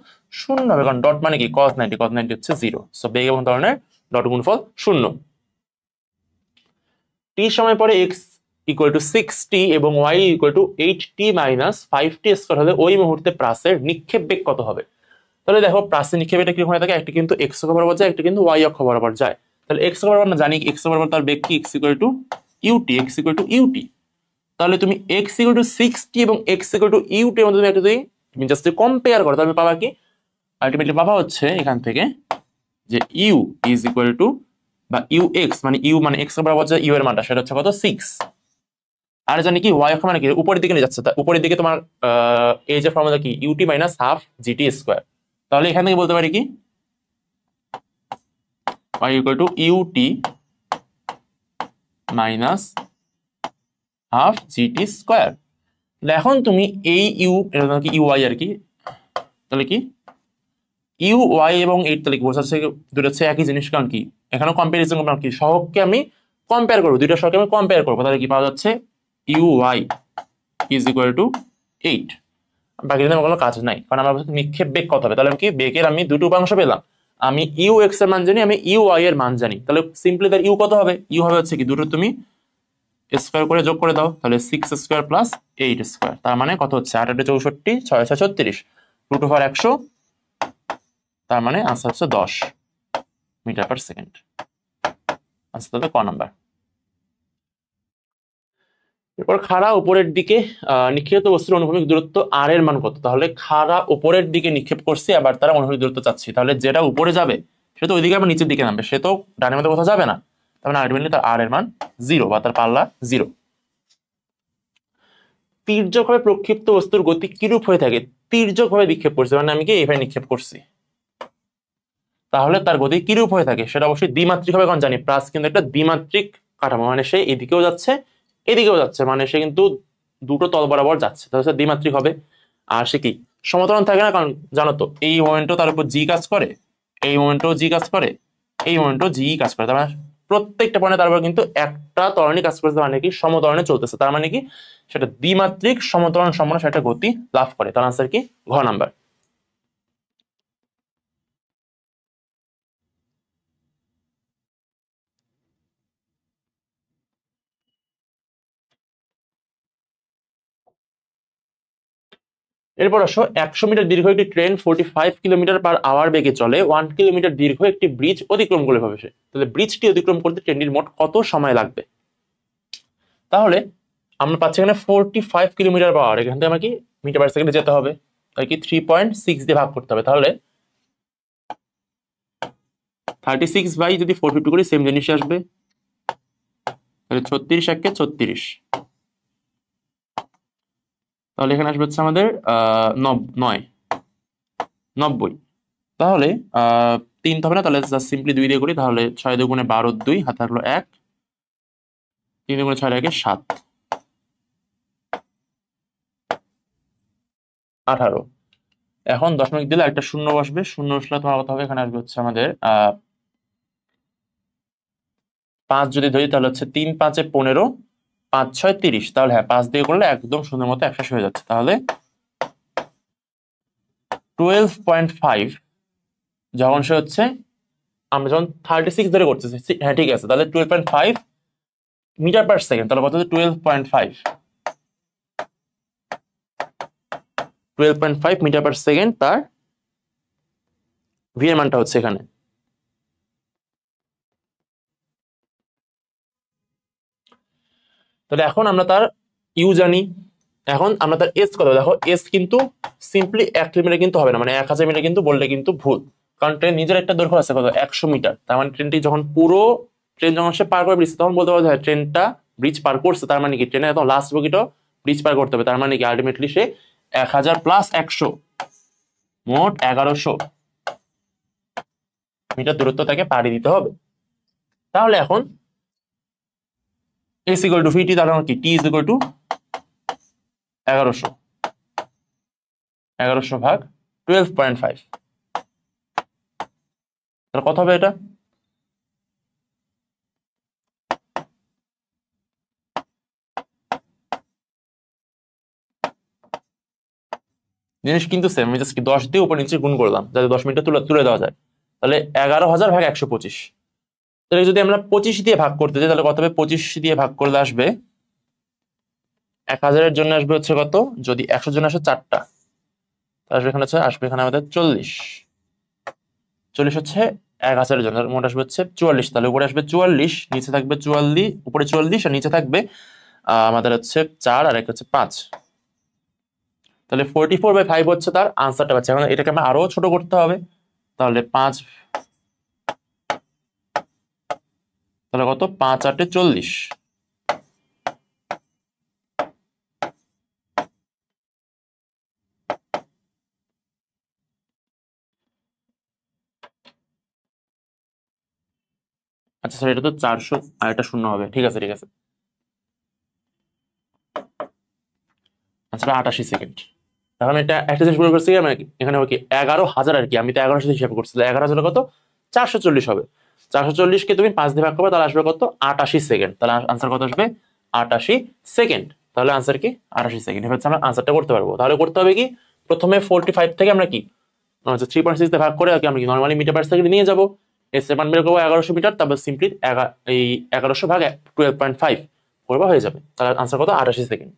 Speaker 1: শূন্য হবে, কারণ ডট মানে কি cos 90, cos 90 হচ্ছে 0, সো বেগ এবং ত্বরণের ডট গুণফল শূন্য। টি সময় পরে x ইকুয়াল টু 6t এবং y equal to 8t minus 5t square হলে ওই মুহূর্তে প্রাসের নিক্ষেপ বেগ কত হবে। তাহলে দেখো প্রাসের নিক্ষেপ এটা কিরকম হয়ে থাকে, একটা কিন্তু x অক্ষ বরাবর যায়, একটা কিন্তু y অক্ষ বরাবর যায়। তাহলে x অক্ষ বরাবর আমরা জানি x অক্ষ বরাবর তার বেগ কি, x equal to ut, x equal to ut। তাহলে তুমি x ইকুয়াল টু 6t এবং x ইকুয়াল টু ut এর মধ্যে তুমি জাস্ট কম্পেয়ার করো, তাহলে পাবা কি, আলটিমেটলি পাবা হচ্ছে এখান থেকে যে u ইজ ইকুয়াল টু, বা ux মানে u মানে x এর বরাবর যে u এর মানটা সেটা হচ্ছে কত 6, আর জানি কি y অক্ষ মানে কি উপরের দিকে নিয়ে যাচ্ছে, উপরের দিকে তোমার এই যে ফর্মুলা কি ut minus half G T square. তাহলে এখান থেকে বলতে পারি কি y equal to ut minus half G T square. এখন তুমি এই ইউ এটা কি ইউ ওয়াই আর কি, তাহলে কি ইউ ওয়াই এবং 8, তাহলে কি বোঝাচ্ছে দুটো হচ্ছে একই জিনিস, কারণ কি এখানেও কম্পারিজন করবো কি, সহগকে আমি কম্পেয়ার করবো, দুইটা সহগকে আমি কম্পেয়ার করবো, তাহলে কি পাওয়া যাচ্ছে U Y is equal to 8। বাকি দিনের কোনো কাজ নাই, কারণ আমার নিক্ষেপ বেগ কত হবে, তাহলে কি বেগের আমি দুটো উপাংশ পেলাম, আমি ইউ এক্স এর মান জানি, আমি ইউ ওয়াই এর মান জানি, তাহলে সিম্পলি তার ইউ কত হবে, ইউ হবে হচ্ছে কি দুটো তুমি স্কোয়ার করে যোগ করে দাও, তাহলে 6 স্কোয়ার প্লাস 8 স্কোয়ার, তার মানে কত হচ্ছে 8 64, 6 36, রুট ওভার 100, তার মানে আনসার হচ্ছে 10 মিটার পার সেকেন্ড। আনসার হবে ক নাম্বার। এরপর খাড়া উপরের দিকে নিক্ষেপিত বস্তুর অনুভূমিক দূরত্ব আর এর মান কত, তাহলে খাড়া উপরের দিকে নিক্ষেপ করছি, আবার তারা অনুভূমিক দূরত্ব চাচ্ছি, তাহলে যেটা উপরে যাবে সে তো ওইদিকে আবার নিচের দিকে নামবে, সে তো ডানের মধ্যে কোথাও যাবে না, তার মানে আলটিমেটলি তার আর এর মান 0 বা তার পাল্লা 0। তির্যকভাবে প্রক্ষিপ্ত বস্তুর গতি কিরূপ হয়ে থাকে, তির্যকভাবে নিক্ষেপ করছে মানে আমি কি এইভাবে নিক্ষেপ করছি, তাহলে তার গতি কিরূপ হয়ে থাকে, সেটা অবশ্যই দ্বিমাত্রিক হবে, কারণ জানি প্লাস কিন্তু একটা দ্বিমাত্রিক কাঠামো, মানে সে এদিকেও যাচ্ছে এদিকেও যাচ্ছে, মানে সে কিন্তু দুটো তল বরাবর যাচ্ছে, তাহলে সে দ্বিমাত্রিক হবে। আর সে কি সমতরণ থাকে না, কারণ জানো তো এই মোমেন্টও তার উপর জি কাজ করে, এই মোমেন্টও জি কাজ করে, এই মোমেন্টও জি কাজ করে, তার মানে প্রত্যেকটা পয়েন্টে তার উপর কিন্তু একটা ত্বরণই কাজ করছে, মানে কি সমতরণে চলতেছে, তার মানে কি সেটা দ্বিমাত্রিক সমতরণ সম্পন্ন সেটা গতি লাভ করে, তার আনসার কি ঘ নাম্বার। এরপর আসো 100 মিটার দীর্ঘ একটি ট্রেন 45 কিলোমিটার পার আওয়ার বেগে চলে 1 কিলোমিটার দীর্ঘ একটি ব্রিজ অতিক্রম করে ভাবে সে, তাহলে ব্রিজটি অতিক্রম করতে ট্রেনটির মোট কত সময় লাগবে? তাহলে আমরা পাচ্ছি এখানে 45 কিলোমিটার পার আওয়ার, এখান থেকে আমাকে মিটার পার সেকেন্ডে যেতে হবে, তাই কি 3.6 দিয়ে ভাগ করতে হবে। তাহলে 36 বাই যদি 450 করি সেম জিনিস আসবে, তাহলে 36 একে 36, তাহলে এখানে আসবে হচ্ছে আমাদের 90। তাহলে 3 হবে না, তাহলে সিম্পলি 2 দিয়ে করি, তাহলে 6 দুগুণে 12, 2 হাতে থাকলো 1, 3 দুগুণে 6 একে 7, 18। এখন দশমিক দিলে একটা শূন্য বসবে, শূন্য বসলে তোমার কথা হবে এখানে আসবে হচ্ছে আমাদের 5 যদি ধরি তাহলে হচ্ছে 3 5 15, 5 6 30, তাহলে হ্যাঁ 5 দিয়ে করলে একদম সুন্দর মতো 100 হয়ে যাচ্ছে। তাহলে 12.5 যখন সে হচ্ছে, আমরা যখন 36 ধরে করতেছি, হ্যাঁ ঠিক আছে, তাহলে 12.5 মিটার পার সেকেন্ড, তাহলে কত হচ্ছে 12.5 মিটার পার সেকেন্ড, তার ভি এর মানটা হচ্ছে এখানে। তাহলে এখন আমরা তার ইউ জানি, এখন আমরা তার এস কত, দেখো এস কিন্তু সিম্পলি 1 কিলোমিটার কিন্তু হবে না, মানে 1000 মিটার কিন্তু বললে কিন্তু ভুল, কারণ ট্রেন নিজের একটা দৈর্ঘ্য আছে কত 100 মিটার, তার মানে ট্রেনটি যখন পুরো ট্রেন যখন সে পার করে ব্রিজ, তখন বলতে পারবে ট্রেনটা ব্রিজ পার করছে, তার মানে কি ট্রেনে এখন লাস্ট বগিটাও ব্রিজ পার করতে হবে, তার মানে কি আলটিমেটলি সে 1000 প্লাস 100 মোট 1100 মিটার দূরত্ব তাকে পাড়ি দিতে হবে। তাহলে এখন এস ইকুয়াল টু ভিটি, তাহলে আমার কি টি ইজ ইকুয়াল টু 1100 ভাগ 12.5, তাহলে কত হবে এটা? জিনিস কিন্তু সেম, আমি জাস্ট 10 দিয়ে উপর নিচে গুণ করলাম যাতে 10 মিনিটে তুলে দেওয়া যায়, তাহলে 11,000 ভাগ 125, তাহলে যদি আমরা 25 দিয়ে ভাগ করতে যাই তাহলে কত হবে? 25 দিয়ে ভাগ করলে আসবে 1000 এর জন্য আসবে হচ্ছে কত, যদি 100 জন আসে 4টা, তাহলে এখানে আসবে এখানে আমাদের 40 হচ্ছে 1000 এর জন্য, মোট আসবে হচ্ছে 44, তাহলে উপরে আসবে 44, নিচে থাকবে 44, উপরে 44 আর নিচে থাকবে আমাদের হচ্ছে 4 আর এক হচ্ছে 5, তাহলে 44/5 হচ্ছে তার আনসারটা পাচ্ছে। এখন এটাকে আমরা আরো ছোট করতে হবে, তাহলে 5, তাহলে কত 5 8 40, আচ্ছা স্যার এটা তো 400 আর এটা শূন্য হবে, ঠিক আছে ঠিক আছে, আচ্ছা 88 সেকেন্ড। এখন এটা একটা জিনিস মনে করছি আমি এখানে হবে কি 11,000 আর কি, আমি তো 1100 হিসাব করছি, 11,000 কত 440 হবে, 440 কে তুমি 5 দিয়ে ভাগ করবে তাহলে আসবে কত 88 সেকেন্ড, তাহলে আনসার কত আসবে 88 সেকেন্ড, তাহলে আনসার কি 88 সেকেন্ড, এবার আমরা আনসারটা করতে পারবো। তাহলে করতে হবে কি, প্রথমে 45 থেকে আমরা কি 3.6 দিয়ে ভাগ করে আর কি আমরা কি নরমালি মিটার পার সেকেন্ড নিয়ে যাবো, এর সেপান বের করবো 1100 মিটার, তারপর সিম্পলি এই 1100 ভাগ 12.5 করবো, হয়ে যাবে, তাহলে আনসার কত 88 সেকেন্ড।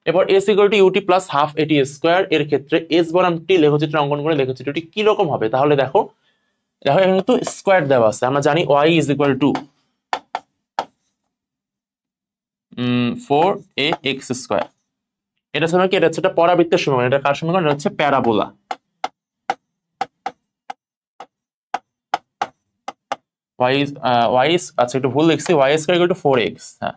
Speaker 1: এবার S equal to U T plus half A T square, এর ক্ষেত্রে এস বনাম টি লেখচিত্র অঙ্কন করে লেখচিত্রটি কি রকম হবে? তাহলে দেখো দেখো এখানে কিন্তু স্কোয়ার দেওয়া আছে, আমরা জানি Y is equal to 4ax square, এটা হচ্ছে কি, এটা হচ্ছে একটা পরাবৃত্তের সমীকরণ, এটা কার সমীকরণ? এটা হচ্ছে প্যারাবোলা, আচ্ছা একটু ভুল লিখছি, y square equal two 4x, হ্যাঁ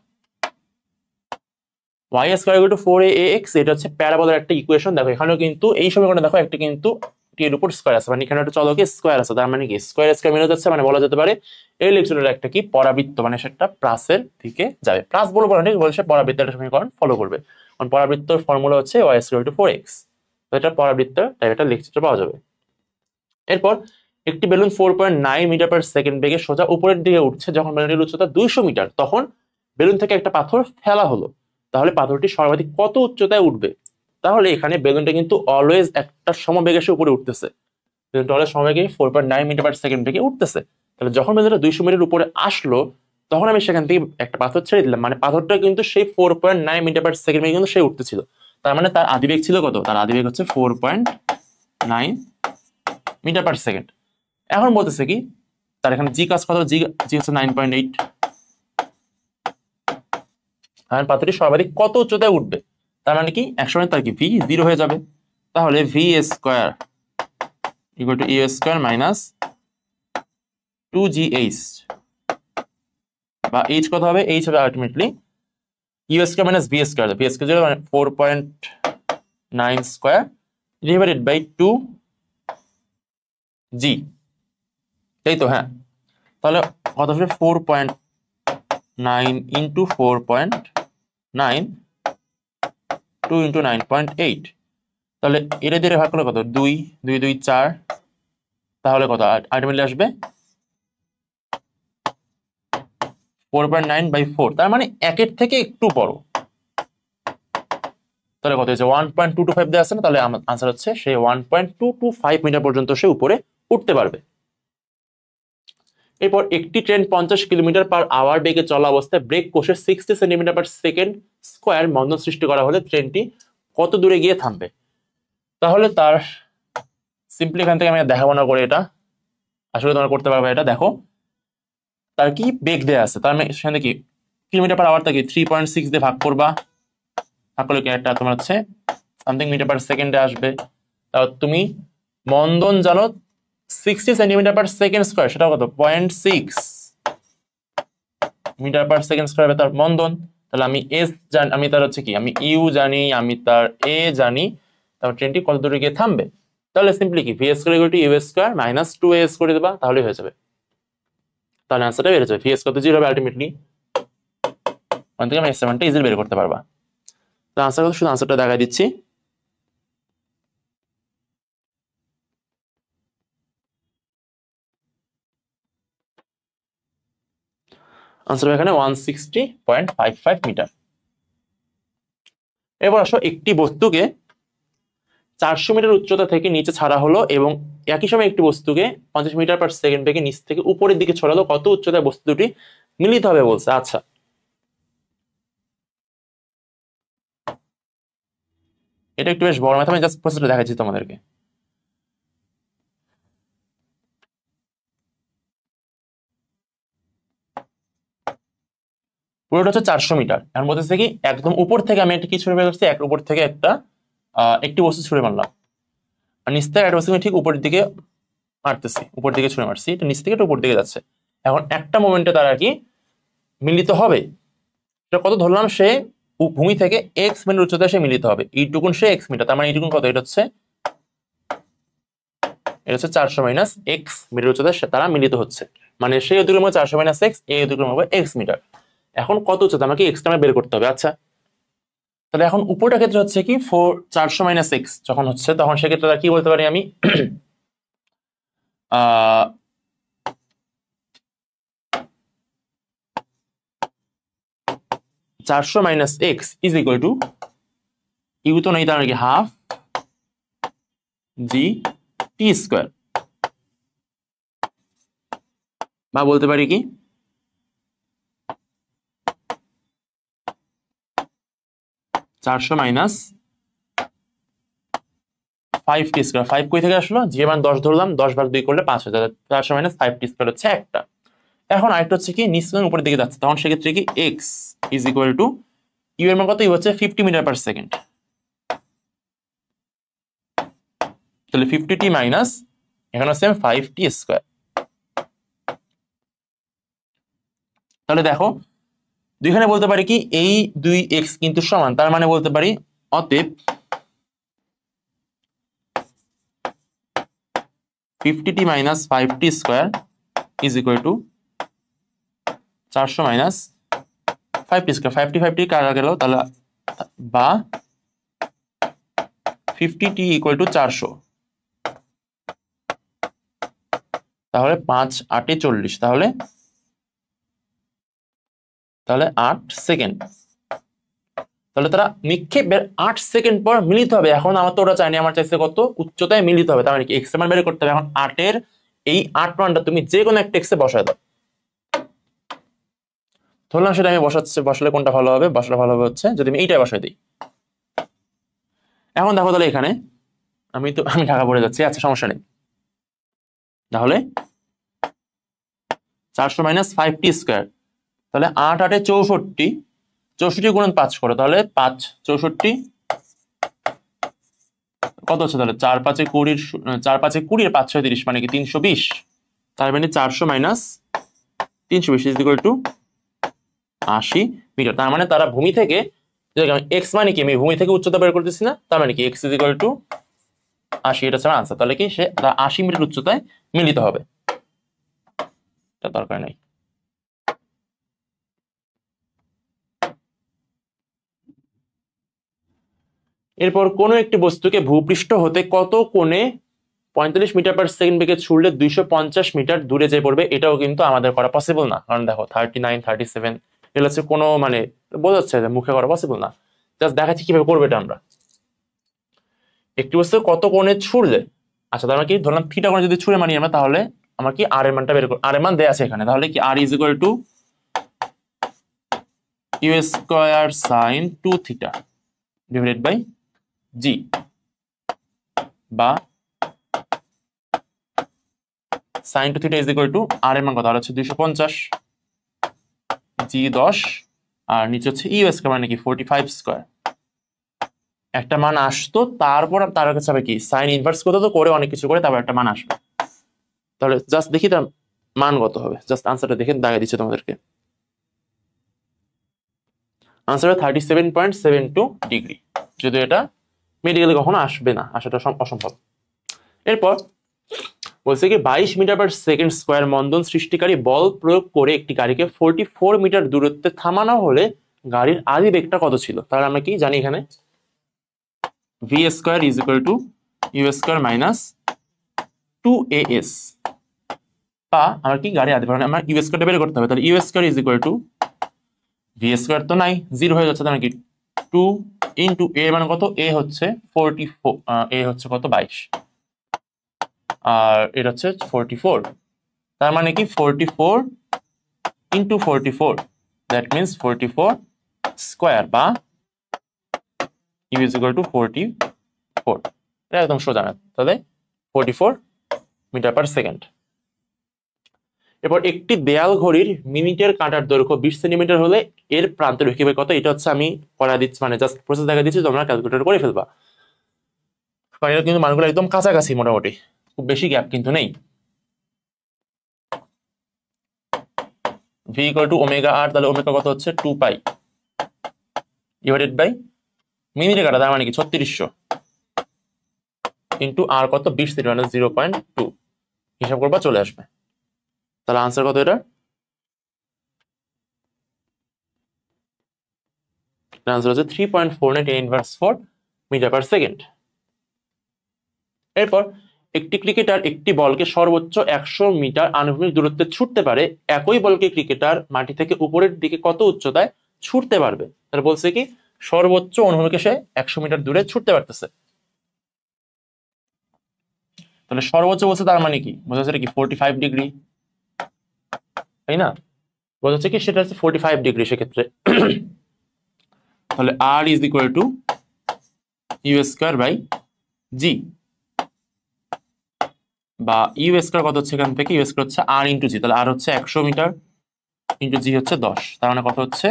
Speaker 1: y square equal to 4ax, এটা হচ্ছে প্যারাবোলার একটা ইকুয়েশন। দেখো এখানেও কিন্তু এই সমীকরণে দেখো একটা কিন্তু টি এর উপর স্কয়ার আছে, মানে এখানে একটা চলকে স্কয়ার আছে, তার মানে কি স্কয়ার স্কয়ার মিলে যাচ্ছে, মানে বলা যেতে পারে এই লেকচারের একটা কি পরাবৃত্ত, মানে সেটা প্লাসের দিকে যাবে, প্লাস বলবো না ঠিক বলছে পরাবৃত্তের একটা সমীকরণ ফলো করবে, কারণ পরাবৃত্তর ফর্মুলা হচ্ছে y স্কয়ার টু 4x, তো এটা পরাবৃত্তের তাই একটা লেকচিত্র পাওয়া যাবে। এরপর একটি বেলুন 4.9 মিটার পার সেকেন্ড বেগে সোজা উপরের দিকে উঠছে, যখন বেলুনটির উচ্চতা 200 মিটার, তখন বেলুন থেকে একটা পাথর ফেলা হলো, তাহলে পাথরটি সর্বাধিক কত উচ্চতায় উঠবে? তাহলে এখানে বেলুনটা কিন্তু অলওয়েজ একটা সমবেগে সে উপরে উঠতেছে, বেলুনটা অলওয়েজ সমবেগে 4.9 মিটার পার সেকেন্ড বেগে উঠতেছে, তাহলে যখন বেলুনটা 200 মিটার উপরে আসলো তখন আমি সেখান থেকে একটা পাথর ছেড়ে দিলাম, মানে পাথরটা কিন্তু সেই 4.9 মিটার পার সেকেন্ড বেগে কিন্তু সে উঠতেছিল, তার মানে তার আদিবেগ ছিল কত? তার আদিবেগ হচ্ছে 4.9 মিটার পার সেকেন্ড। এখন বলতেছে কি তার এখানে জি কাজ কত? জি হচ্ছে 9.8। আর পাথরটি সর্বাধিক কত উচ্চতায় উঠবে? তার মানে কি এক সময় তার কি ভি 0 হয়ে যাবে। তাহলে V square equal to you square minus 2gh, বা এইচ কত হবে? এইচ হবে ultimately U square minus V square. V square মানে 4.9 স্কোয়ার ডিভাইডেড বাই 2g, তাই তো? হ্যাঁ, তাহলে কত আসবে? 4.9 ইন্টু 4.9 2 ইন্টু 9.8। তাহলে এটা দিয়ে ভাগ করলে কত? 2 2 2 4, তাহলে কত আলটিমেটলি আসবে? 4.9/4। তার মানে একের থেকে একটু বড়। তাহলে কত হয়েছে? 1.225 দেওয়া আছে না? তাহলে আমার আনসার হচ্ছে সে 1.225 মিটার পর্যন্ত সে উপরে উঠতে পারবে। এরপর একটি ট্রেন 50 কিলোমিটার পার আওয়ার বেগে চলা অবস্থায় ব্রেক কষে 60 সেন্টিমিটার পার সেকেন্ড স্কোয়ার মন্দন সৃষ্টি করা হলে ট্রেনটি কত দূরে গিয়ে থামবে? তাহলে তার সিম্পলি এখান থেকে আমি দেখাবো না করে এটা, আসলে তোমরা করতে পারবে এটা। দেখো তার কি বেগ দেয়া আছে, তার মানে সেখানে কি কিলোমিটার পার আওয়ার থেকে 3.6 দিয়ে ভাগ করবা, ভাগ করলে কি একটা তোমার হচ্ছে সামথিং মিটার পার সেকেন্ডে আসবে। তাও তুমি মন্দন জানো 60 সেন্টিমিটার পার সেকেন্ড স্কোয়ার, সেটা কত? 0.6 মিটার পার সেকেন্ড স্কোয়ার তার মন্দন। তাহলে আমি এস জানি, আমি তার হচ্ছে কি আমি ইউ জানি, আমি তার এ জানি, তারপর ট্রেনটি কত দূরে গিয়ে থামবে। তাহলে সিম্পলি কি V square equal to you square minus 2a করে দেবা, তাহলেই হয়ে যাবে। তাহলে আনসারটা বেড়ে যাবে। ভি এস কত? 0 হবে আলটিমেটলি। ওখান থেকে আমি এস7টা ইজিলি বের করতে পারবা। তো আনসার কত? শুধু আনসারটা দেখাই দিচ্ছি। আনসার এখানে 160.55 মিটার। এবার আসো, একটি বস্তুকে 400 মিটার উচ্চতা থেকে নিচে ছাড়া হলো এবং একই সময় একটি বস্তুকে 50 মিটার পার সেকেন্ড বেগে নিচ থেকে উপরের দিকে ছড়ালো, কত উচ্চতায় বস্তু দুটি মিলিত হবে বলছে। আচ্ছা, এটা একটু বেশ বড় ম্যাথ, আমি জাস্ট প্রসেসটা দেখাচ্ছি তোমাদেরকে। পুরোটা হচ্ছে 400 মিটার। এখন বলতেছে কি একদম উপর থেকে আমি একটা কি ছুড়ে বের করছি, এক উপর থেকে একটি বস্তু ছুড়ে মারলাম, আর নিচ থেকে একটা বস্তু ঠিক উপরের দিকে মারতেছি, উপর দিকে ছুড়ে মারছি, এটা নিচ থেকে এটা উপর দিকে যাচ্ছে। এখন একটা মোমেন্টে তারা কি মিলিত হবে, এটা কত ধরলাম? সে ভূমি থেকে এক্স মিটার উচ্চতায় সে মিলিত হবে, এইটুকুন সে এক্স মিটার, তার মানে এইটুকুন কত? এটা হচ্ছে 400 মাইনাস এক্স মিটার উচ্চতায় তারা মিলিত হচ্ছে, মানে সেই অতিক্রম 400 মাইনাস এক্স, এই অতিক্রম হবে এক্স মিটার। এখন কত উচ্চতা আমাকে এক্সটা বের করতে হবে। আচ্ছা, তাহলে এখন উপরটা ক্ষেত্রে হচ্ছে কি 400 মাইনাস এক্স যখন হচ্ছে, তখন সেক্ষেত্রে কি বলতে পারি আমি? 400 minus X is equal to U তো নেই, তার কি হাফ জি টি স্কোয়ার, বা বলতে পারি কি 400 মাইনাস 5t স্কোয়ার। 5 কই থেকে আসলো? যে মান 10 ধরলাম, 10 ভাগ 2 করলে 5 হয়ে যাবে। 400 মাইনাস 5t স্কোয়ার হচ্ছে একটা। এখন আরেকটা হচ্ছে কি নিচ থেকে উপরের দিকে যাচ্ছে, তখন সেক্ষেত্রে কি X is equal to U এর মান কত? ইউ হচ্ছে 50 মিটার পার সেকেন্ড, তাহলে 50t মাইনাস এখানে হচ্ছে 5t স্কোয়ার। তাহলে দেখো দুইখানে বলতে পারি কি এই 2x কিন্তু সমান, তার মানে বলতে পারি অতএব 50t minus 5t square is equal two 400 minus 5t square. 5t কাটা গেল, তাহলে বা 50t ইকুয়াল টু 400, তাহলে 5 8 40, তাহলে 8 সেকেন্ড। তাহলে তারা নিক্ষেপের 8 সেকেন্ড পর মিলিত হবে। এখন আমার তো ওরা চাইনি, আমার চাইছে কত উচ্চতায় মিলিত হবে, তার মানে কি এক্স এর মান বের করতে হবে। এখন 8 এর এই 8 মানটা তুমি যে কোনো একটা এক্সে বসায় দাও, ধরলাম সেটা আমি বসালে কোনটা ভালো হবে? বসালে ভালো হবে হচ্ছে যদি আমি এইটাই বসাই দিই, এখন দেখো তাহলে এখানে আমি ঢাকা পড়ে যাচ্ছি, আচ্ছা সমস্যা নেই। তাহলে 400 মাইনাস 5t স্কোয়ার, তাহলে 8 8 64, 64 গুণন 5 করো, তাহলে 5 64 কত হচ্ছে, তাহলে 4 5 20, 4 5 20 আর 5 6 30, মানে কি 320। তার মানে 400 minus 320 is equal to 80 meter. তার মানে তারা ভূমি থেকে, এক্স মানে কি, আমি ভূমি থেকে উচ্চতা বের করতেছি না, তার মানে কি এক্স ইজ ইকুয়াল টু 80, এটা ছাড়া আনসার। তাহলে কি সে 80 মিটার উচ্চতায় মিলিত হবে, এটা দরকার নাই। এরপর কোনো একটি বস্তুকে ভূপৃষ্ঠ হতে কত কোণে 45 মিটার পার সেকেন্ড বেগে ছুড়লে 250 মিটার দূরে যে পড়বে, এটাও কিন্তু আমাদের করা পসিবল না। কারণ দেখো 39 37 এগুলো হচ্ছে কোনো মানে বোঝা যাচ্ছে যে মুখে করা পসিবল না। জাস্ট দেখাচ্ছি কিভাবে করবে এটা আমরা। একটি বস্তু কত কোণে ছুড়লে, আচ্ছা তার মানে কি ধরলাম থিটা কোণে যদি ছুড়ে মানি আমরা, তাহলে আমার কি আর এর মানটা বের করব। আর এর মান দেয়া আছে এখানে, তাহলে কি R is equal to you square sine 2 theta divided by G, বা sine 2 theta is equal to R এর মান কত, আর হচ্ছে 250, জি 10, আর নিচে হচ্ছে ইউ স্কয়ার মানে কি 45 স্কয়ার। একটা মান আসতো, তারপর তার কাছে হবে কি সাইন ইনভার্স করতে, তো করে অনেক কিছু করে তারপর একটা মান আসবে। তাহলে জাস্ট দেখি তার মান কত হবে, জাস্ট আনসারটা দেখে দাগিয়ে দিচ্ছে তোমাদেরকে। আনসার 37.72 ডিগ্রি, যদি এটা মেডিকেলে কখনো আসবে না, আসাটা অসম্ভব। এরপর বলছে কি 22 মিটার পার সেকেন্ড স্কোয়ার মন্দন সৃষ্টিকারী বল প্রয়োগ করে একটি গাড়িকে 44 মিটার দূরত্বে থামানো হলে গাড়ির আদি বেগটা কত ছিল। তাহলে আমরা কি জানি এখানে V square is equal to you square minus 2as, বা আমরা কি গাড়ি আদি বেগ আমরা ইউ স্কোয়ারটা বের করতে হবে। তাহলে U square is equal to V square তো নাই, 0 হয়ে যাচ্ছে, তাহলে কি 2 ইন্টু এ মানে কত, এ হচ্ছে 44, এ হচ্ছে কত 22, আর এটা হচ্ছে 44, তার মানে কি 44 ইন্টু 44, দ্যাট মিনস 44 স্কোয়ার, বা ইউ ইজ ইকুয়াল টু 44, এটা একদম সোজা না। তাহলে 44 মিটার পার সেকেন্ড। এরপর একটি দেয়াল ঘড়ির মিনিটের কাঁটার দৈর্ঘ্য 20 সেন্টিমিটার হলে এর প্রান্তের রৈখিক কত, এটা হচ্ছে আমি করা দিচ্ছি, মানে জাস্ট প্রসেস দেখা দিচ্ছি, তোমরা ক্যালকুলেটর করে ফেলবা। এটা কিন্তু মানগুলো একদম কাছাকাছি, মোটামুটি খুব বেশি গ্যাপ কিন্তু নেই। V equal to omega R, তাহলে ওমেগা কত হচ্ছে 2 পাই ডিভাইডেড বাই মিনিটে কাটা, তার মানে কি 3600 ইন্টু আর কত 20 সেন্টিমিটার 0.2, হিসাব করবা চলে আসবে। তাহলে আনসার কত, এটা আনসার হচ্ছে 3.49 ইনভার্স 4 মিটার পার সেকেন্ড। এরপর একটি ক্রিকেটার একটি বলকে সর্বোচ্চ 100 মিটার আনুভূমিক দূরত্বে ছুটতে পারে, একই বলকে ক্রিকেটার মাটি থেকে উপরের দিকে কত উচ্চতায় ছুটতে পারবে। তাহলে বলছে কি সর্বোচ্চ অনুভূমিকে সে 100 মিটার দূরে ছুটতে পারতেছে। তাহলে সর্বোচ্চ বলছে, তার মানে কি বোঝা যাচ্ছে কি 45 ডিগ্রি, তাই না, বোঝা যাচ্ছে কি সেটা হচ্ছে 45 ডিগ্রি সেক্ষেত্রে। তাহলে R is equal to you square by G, বা ইউ স্কয়ার কত হচ্ছে এখান থেকে, ইউ স্কয়ার হচ্ছে আর ইন্টু জি, তাহলে আর হচ্ছে 100 মিটার ইন্টু জি হচ্ছে 10, তার মানে কত হচ্ছে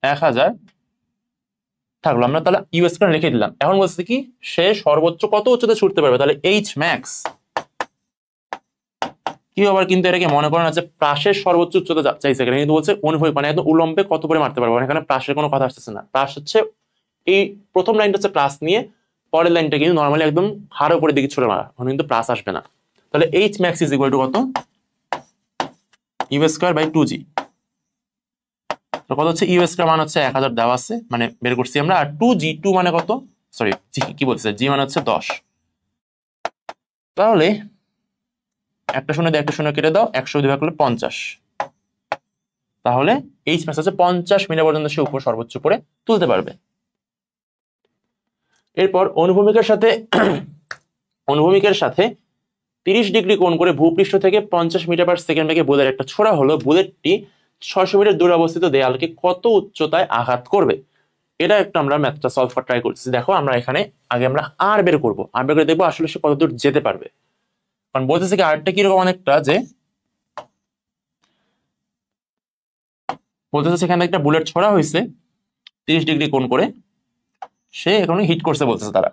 Speaker 1: 1000 থাকলো। আমরা তাহলে ইউ স্কয়ার লিখে দিলাম। এখন বলছে কি সে সর্বোচ্চ কত উচ্চতা ছুটতে পারবে, তাহলে এইচ ম্যাক্স কি আবার, কিন্তু এটাকে মনে করেন আছে প্রাসের সর্বোচ্চ উচ্চতা চাইছে এখানে, কিন্তু বলছে অনুভূমিক মানে একদম উলম্বে কত করে মারতে পারবো, এখানে প্রাসের কোনো কথা আসতেছে না। প্রাস হচ্ছে এই প্রথম লাইনটা হচ্ছে প্লাস নিয়ে, পরের লাইনটা কিন্তু নর্মালি একদম হার উপরের দিকে ছুড়ে মারা, কিন্তু প্লাস আসবে না। তাহলে H max is equal to কত, ইউ স্কয়ার বাই 2g, কত হচ্ছে ইউ স্কয়ার মান হচ্ছে 1000 দেওয়া আছে, মানে বের করছি আমরা, আর 2g, 2 মানে কত, সরি কি বলছে, জি মানে হচ্ছে 10। তাহলে একটা শূন্য দিয়ে একটা শূন্য কেটে দাও, 100 দিয়ে ভাগ করলে 50, তাহলে এইচ ম্যাক্স হচ্ছে 50 মিটার পর্যন্ত সে উপর সর্বোচ্চ উপরে তুলতে পারবে। এরপর অনুভূমিকের সাথে 30 ডিগ্রি কোণ করে ভূপৃষ্ঠ থেকে 50 মিটার পার সেকেন্ড বেগে বুলেট একটা ছোড়া হলো, বুলেটটি 600 মিটার দূরে অবস্থিত দেয়ালকে কত উচ্চতায় আঘাত করবে। এটা একটু আমরা ম্যাথটা সলভ করা ট্রাই করতেছি। দেখো আমরা এখানে আগে আমরা আর বের করবো, আর বের করে দেখবো আসলে সে কতদূর যেতে পারবে। কারণ বলতেছে কি আরটা কিরকম অনেকটা যে বলতেছে সেখানে একটা বুলেট ছোড়া হয়েছে 30 ডিগ্রি কোণ করে, সে এখানে হিট করছে বলতেছে তারা।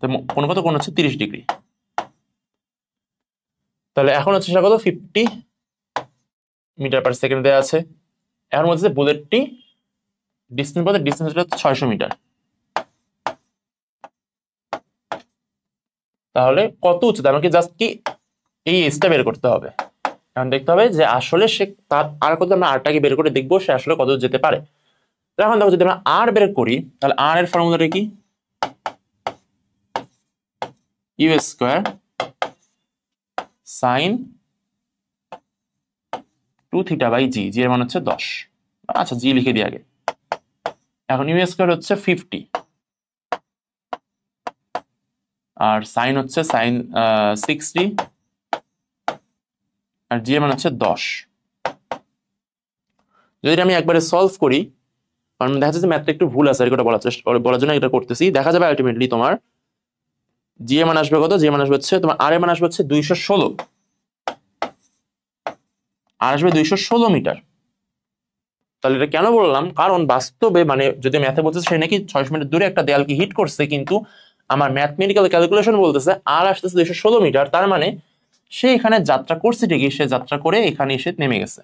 Speaker 1: তো কোন কত কোণ হচ্ছে 30 ডিগ্রি। তাহলে এখন হচ্ছে সেটা কত 50 মিটার পার সেকেন্ড দেওয়া আছে। এখন বলছে বুলেটটি ডিস্টেন্স বলতে ডিস্টেন্স হচ্ছে 600 মিটার। তাহলে কত উচ্চতা আমাকে জাস্ট কি এই এজটা বের করতে হবে। এখন দেখতে হবে যে আসলে সে তার আর কত, আমরা আরটাকে বের করে দেখবো সে আসলে কত যেতে পারে। এখন দেখো যদি আমরা আর বের করি তাহলে আর এর ফর্মুলাটা কি, U square sine 2 theta by G, G এর মান হচ্ছে 10। আচ্ছা জি লিখে দিই আগে। এখন ইউ স্কোয়ার হচ্ছে 50 আর সাইন হচ্ছে সাইন 60 আর জি এর মান হচ্ছে 10। যদি আমি একবারে সলভ করি, কারণ দেখা যাচ্ছে ম্যাথটা একটু ভুল আছে, এটা বলার জন্য এটা করতেছি। দেখা যাবে আলটিমেটলি তোমার জি এর মান আসবে কত, জি এর মান আসবে হচ্ছে তোমার আর এর মান আসবে হচ্ছে 216, আর আসবে 216 মিটার। তাহলে এটা কেন বললাম, কারণ বাস্তবে মানে যদি ম্যাথে বলতেছে সে নাকি 600 মিটার দূরে একটা দেয়ালকে হিট করছে, কিন্তু আমার ম্যাথমেটিক্যাল ক্যালকুলেশন বলতেছে আর আসতেছে 216 মিটার। তার মানে সে এখানে যাত্রা করছে ঠিকই, সে যাত্রা করে এখানে এসে নেমে গেছে,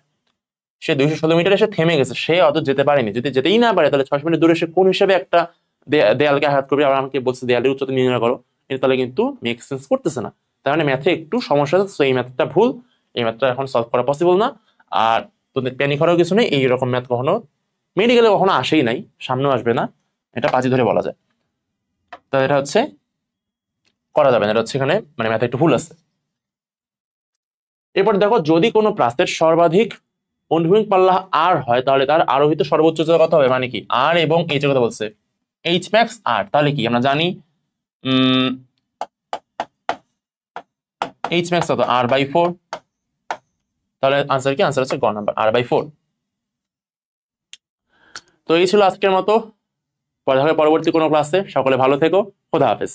Speaker 1: সে 216 মিটার এসে থেমে গেছে, সে অত যেতে পারেনি। যদি যেতেই না পারে তাহলে 600 মিটার দূরে সে কোন হিসেবে একটা দেয়ালকে আঘাত করবে। আবার আমাকে বলছে দেয়ালের উচ্চতা নির্ণয় করো, এটা তাহলে কিন্তু মেক সেন্স করতেছে না। তার মানে ম্যাথে একটু সমস্যা আছে, এই ম্যাথটা ভুল, এই ম্যাথটা এখন সলভ করা পসিবল না। আর তোদের প্যানিক করার কিছু নেই, এইরকম ম্যাথ কখনো মেডিকেলে কখনো আসেই নাই, সামনেও আসবে না, এটা পাঁচি ধরে বলা যায়। তো এটা হচ্ছে করা যাবে না, এটা হচ্ছে এখানে মানে ম্যাথে একটু ভুল আছে। এরপর দেখো যদি কোনো প্রাস্তের সর্বাধিক অনুভূমিক পাল্লা আর হয় তাহলে তার আরোহিত সর্বোচ্চ উচ্চতা কত হবে, মানে কি আর এবং এইচ এর কথা বলছে, এইচ ম্যাক্স আর। তাহলে কি আমরা জানি এইচ ম্যাক্স কত r/4। তাহলে আনসার কি, আনসার হচ্ছে গ নাম্বার r/4। তো এই ছিল আজকের মতো, পরে হবে পরবর্তী কোনো ক্লাসে। সকলে ভালো থেকো, খোদা হাফেজ।